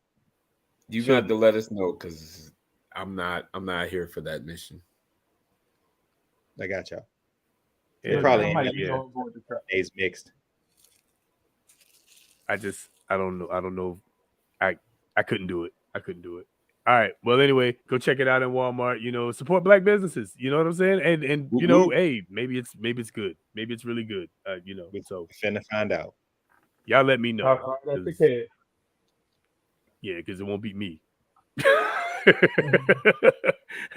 You got to let us know, because I'm not here for that mission. I got y'all. Yeah, probably is mixed. I don't know. I couldn't do it. All right. Well, anyway, go check it out in Walmart. Support Black businesses. You know what I'm saying? And hey, maybe it's good. Maybe it's really good. So we're finna find out. Y'all let me know. Yeah, because it won't be me.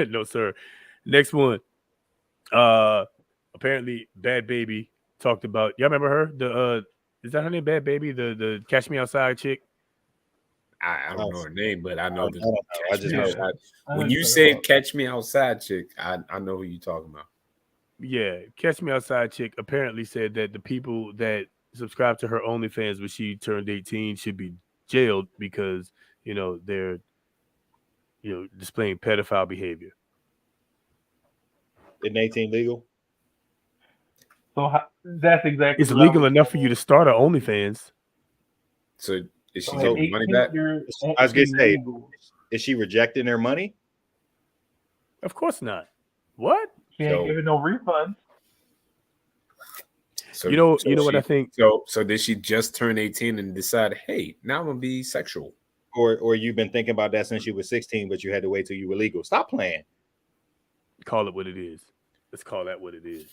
No, sir. Next one. Apparently Bad Baby talked about. Y'all remember her? Is that her name? Bad Baby, the Catch Me Outside chick. I don't know her name, but I know I just know. When you said "Catch Me Outside" chick, I know who you're talking about. Yeah, Catch Me Outside chick apparently said that the people that subscribe to her OnlyFans when she turned 18 should be jailed because they're displaying pedophile behavior. Isn't 18 legal? So that's exactly. It's legal enough for you to start an OnlyFans. So is she So taking money back? I was gonna say, is she rejecting her money? Of course not. What? She ain't giving no refunds. So you know what I think. So did she just turn 18 and decide, hey, now I'm gonna be sexual? Or you've been thinking about that since you were 16, but you had to wait till you were legal. Stop playing. Call it what it is. Let's call that what it is.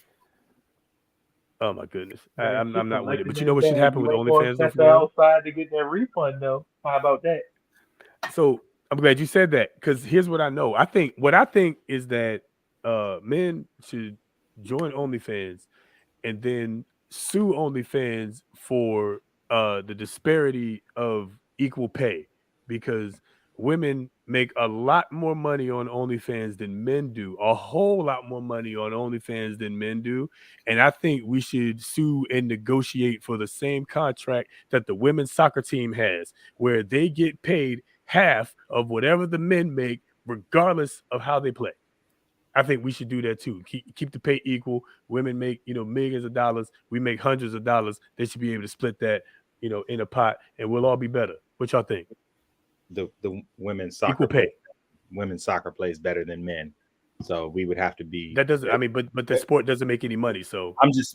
Oh my goodness, I'm not with it. But you know what should happen with OnlyFans? Step outside to get that refund though. How about that? So I'm glad you said that, because here's what I know. What I think is that men should join OnlyFans and then sue OnlyFans for the disparity of equal pay, because women make a lot more money on OnlyFans than men do, a whole lot more money on OnlyFans than men do. And I think we should sue and negotiate for the same contract that the women's soccer team has, where they get paid half of whatever the men make, regardless of how they play. I think we should do that too. Keep the pay equal. Women make, millions of dollars. We make hundreds of dollars. They should be able to split that, in a pot, and we'll all be better. What y'all think? The women's soccer equal pay. Women's soccer plays better than men, so we would have to be. That doesn't. I mean, but the sport doesn't make any money. So I'm just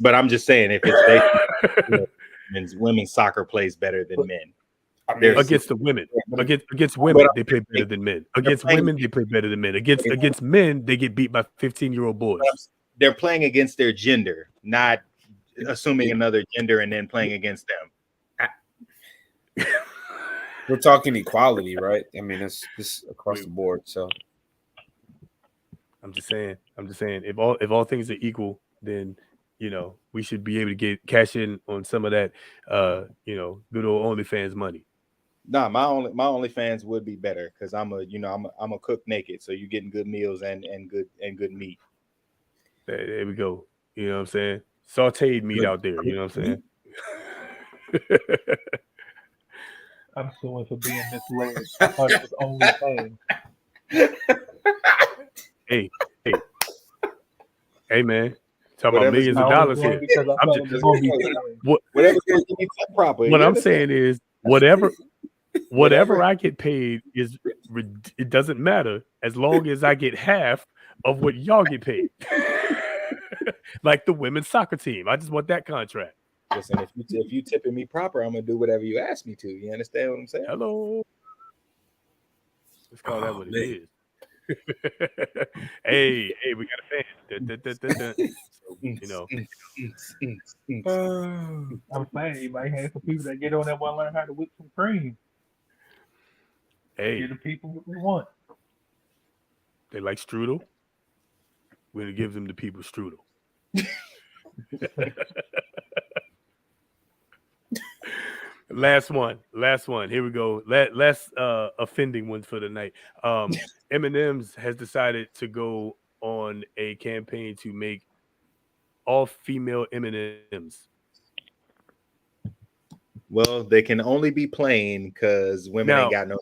saying, if it's women's soccer plays better than men. Against the women, against women, they play better than men. Against women, they play better than men. Against men, they get beat by 15-year-old boys. They're playing against their gender, not assuming another gender and then playing against them. We're talking equality, right? I mean, it's just across the board. So I'm just saying, if all things are equal, then we should be able to get cash in on some of that, good old OnlyFans money. Nah, my OnlyFans would be better because I'm a cook naked, so you're getting good meals and good meat. There we go. You know what I'm saying? Sauteed meat out there. You know what I'm saying? I'm suing for being misled. I thought it was OnlyFans. Hey, man. Talking about millions of dollars here. What I'm saying is, whatever I get paid it doesn't matter as long as I get half of what y'all get paid. Like the women's soccer team. I just want that contract. Listen, if you tipping me proper, I'm gonna do whatever you ask me to. You understand what I'm saying? Hello. Let's call that what it is. hey, we got a fan. So, I'm saying you might have some people that get on that want to learn how to whip some cream. Hey, get the people what we want. They like strudel. We're gonna give them the people strudel. Last one. Here we go. Last offending one for the night. M&M's has decided to go on a campaign to make all female M&M's. Well, they can only be plain because women ain't got no.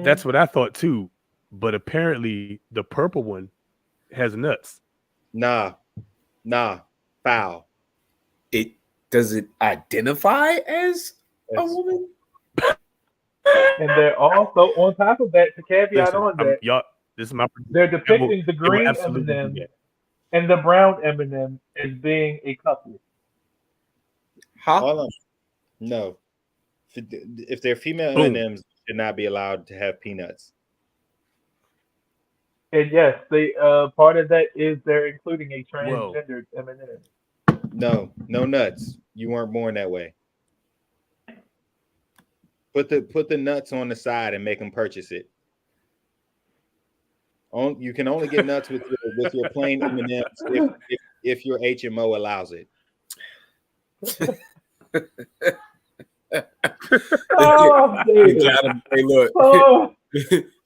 That's what I thought too, but apparently the purple one has nuts. Nah, foul. Does it identify as a woman? And they're also on top of that, to caveat on that, this is my. They're depicting the green M&M and the brown M&M as being a couple. Huh? No. If they're female M&Ms, should not be allowed to have peanuts. And yes, they part of that is they're including a transgendered M&M. No nuts. You weren't born that way. Put the nuts on the side and make them purchase it. You can only get nuts with your plain M&Ms if your HMO allows it.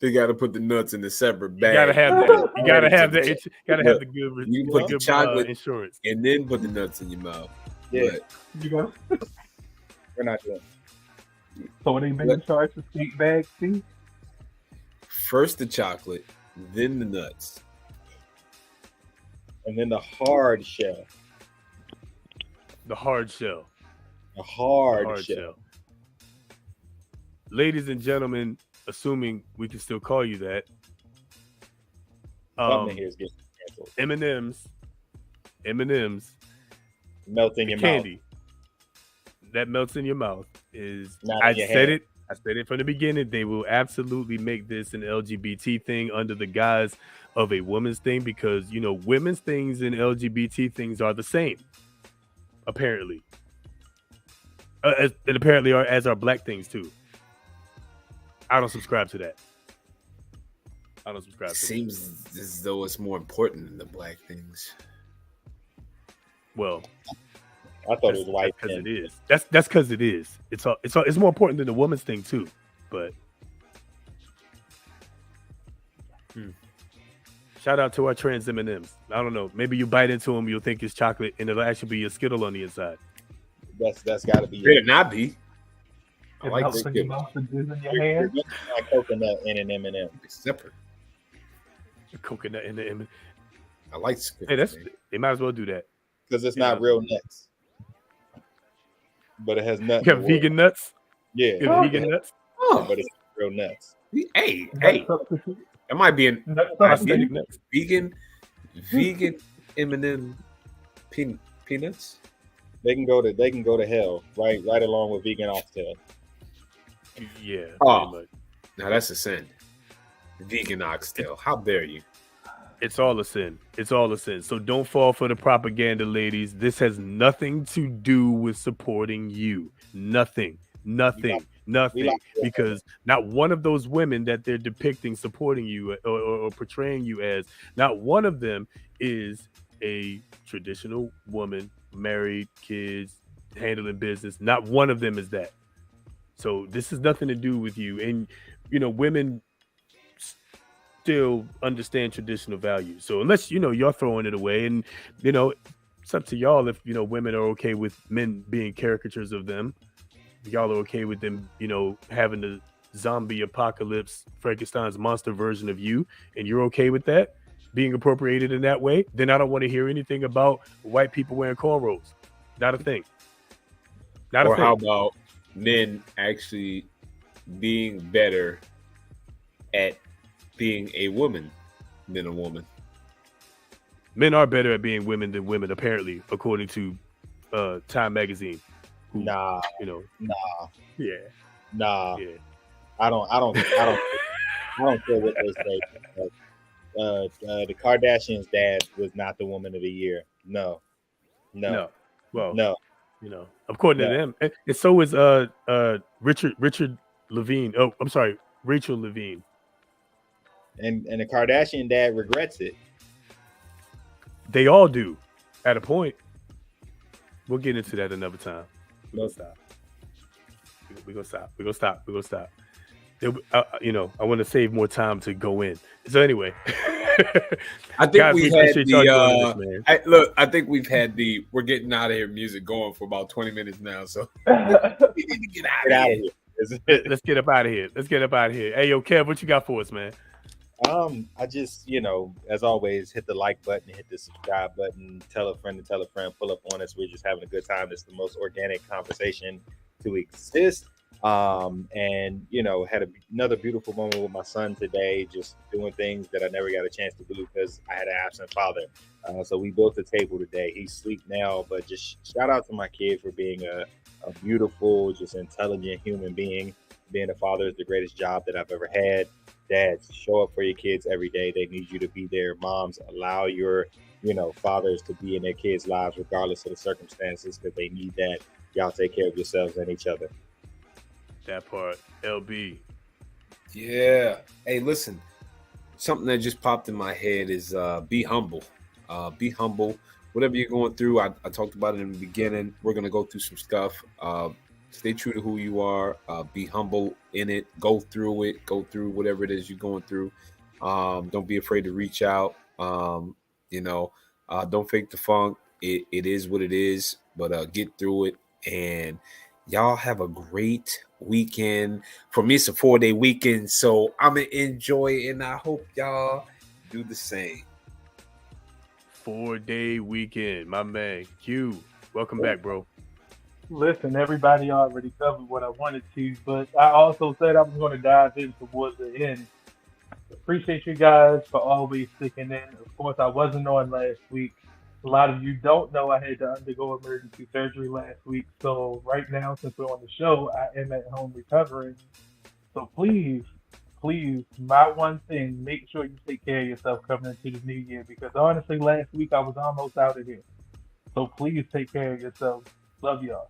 They gotta put the nuts in the separate bag. You gotta have that. You gotta have that. Gotta have the good. You can put the chocolate insurance and then put the nuts in your mouth. Yeah, we're not doing. So are they being charged for sneak bags too? First the chocolate, then the nuts. and then the hard shell. The hard shell. The hard shell. Ladies and gentlemen, assuming we can still call you that. Something here is getting canceled. M&M's melting your candy mouth. That melts in your mouth is. I said it from the beginning. They will absolutely make this an LGBT thing under the guise of a woman's thing, because women's things and LGBT things are the same, apparently, and apparently are as are black things too. I don't subscribe to that. Seems as though it's more important than the black things. Well, I thought it was white because it is. That's because it is. It's more important than the woman's thing too. But shout out to our trans M&Ms. I don't know. Maybe you bite into them, you'll think it's chocolate, and it'll actually be a Skittle on the inside. That's got to be. Better not be. I like this. In your hand. Like coconut in an M&M. Separate. Coconut in the M&M. I like. Hey, they might as well do that. Because it's not real nuts, but it has nuts. You have vegan nuts. Yeah, vegan nuts. Oh, but it's real nuts. Hey, that might be an vegan M&M peanuts. They can go to hell right along with vegan oxtail. Yeah. Oh, now that's a sin. Vegan oxtail. How dare you? It's all a sin. So don't fall for the propaganda, ladies. This has nothing to do with supporting you. Nothing. Because not one of those women that they're depicting supporting you or portraying you as, not one of them is a traditional woman, married, kids, handling business. Not one of them is that. So this has nothing to do with you. And, women still understand traditional values. So unless you're throwing it away, and it's up to y'all if women are okay with men being caricatures of them. Y'all are okay with them having the zombie apocalypse Frankenstein's monster version of you, and you're okay with that being appropriated in that way, then I don't want to hear anything about white people wearing cornrows. Not a thing. Or how about men actually being better at being a woman than a woman? Men are better at being women than women, apparently, according to Time magazine. Nah. Yeah. Nah. Yeah. I don't care what they say. The Kardashians' dad was not the woman of the year. No. Well, no. According to them, and so is Richard Levine. Oh, I'm sorry, Rachel Levine. And the Kardashian dad regrets it. They all do, at a point. We'll get into that another time. We're gonna stop. I want to save more time to go in. So anyway, I think guys, we had I think we've had the "we're getting out of here" music going for about 20 minutes now. So we need to get out of here. Let's get up out of here. Hey, yo, Kev, what you got for us, man? I just, as always, hit the like button, hit the subscribe button, tell a friend, pull up on us. We're just having a good time. It's the most organic conversation to exist. And had another beautiful moment with my son today, just doing things that I never got a chance to do because I had an absent father. So we built a table today. He's asleep now, but just shout out to my kid for being a beautiful, just intelligent human being. Being a father is the greatest job that I've ever had. Dads, show up for your kids every day. They need you to be there. Moms, allow your, fathers to be in their kids' lives regardless of the circumstances because they need that. Y'all take care of yourselves and each other. That part, LB. Yeah. Hey, listen. Something that just popped in my head is be humble. Be humble. Whatever you're going through, I talked about it in the beginning. We're going to go through some stuff. Stay true to who you are. Be humble in it. Go through it. Go through whatever it is you're going through. Don't be afraid to reach out. Don't fake the funk. It is what it is, but get through it. And y'all have a great weekend. For me, it's a 4-day weekend, so I'm going to enjoy it, and I hope y'all do the same. 4-day weekend. My man, Q, welcome back, bro. Listen, everybody already covered what I wanted to, but I also said I was going to dive in towards the end. Appreciate you guys for always sticking in. Of course, I wasn't on last week. A lot of you don't know I had to undergo emergency surgery last week. So right now, since we're on the show, I am at home recovering. So please, please, my one thing, make sure you take care of yourself coming into the new year. Because honestly, last week I was almost out of here. So please take care of yourself. Love y'all.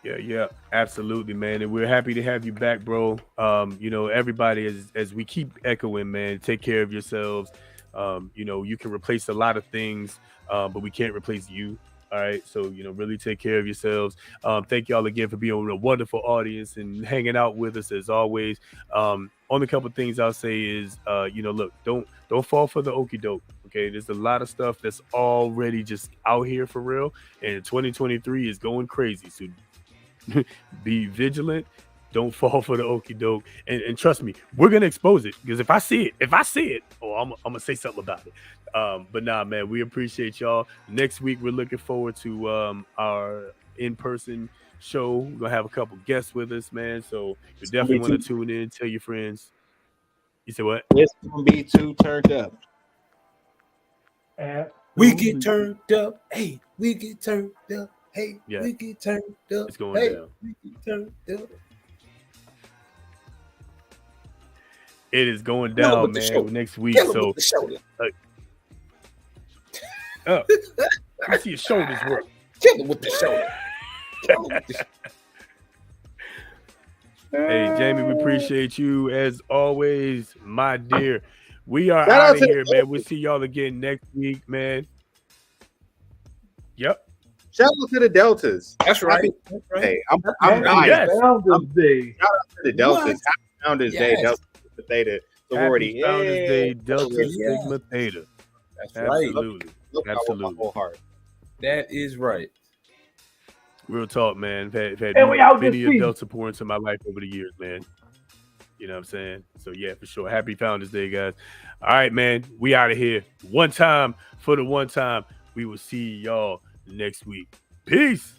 Yeah, absolutely, man. And we're happy to have you back, bro. Everybody, as we keep echoing, man, take care of yourselves. You can replace a lot of things, but we can't replace you. All right. So, really take care of yourselves. Thank y'all again for being a wonderful audience and hanging out with us as always. Only couple things I'll say is, look, don't fall for the okie doke. Okay. There's a lot of stuff that's already just out here for real. And 2023 is going crazy. So be vigilant. Don't fall for the okie doke. And trust me, we're gonna expose it, because if I see it, I'm gonna say something about it. But nah, man, we appreciate y'all. Next week we're looking forward to our in-person show. We're gonna have a couple guests with us, man. So you definitely want to tune in, tell your friends. You said what? It's gonna be too turned up. We get turned up. Hey, we get turned up. Hey, yeah. We get turned up. It's going down. We get turned up. It is going down, man. Next week, so let me see your shoulders work. Kill him with the shoulder. Hey, Jamie, we appreciate you as always, my dear. We are out of here, man. We'll see y'all again next week, man. Yep. Shout out to the Deltas. That's right. Hey, I'm Yes. Founders Day. Shout out to the Deltas. Happy Founders Day, Delta Theta sorority. Happy Founders Day, Delta Sigma Theta. That's Absolutely. right. Absolutely. Whole heart. That is right. Real talk, man. I've had many adults support into my life over the years, man. You know what I'm saying? So, yeah, for sure. Happy Founders Day, guys. All right, man. We out of here. One time for the one time. We will see y'all next week. Peace.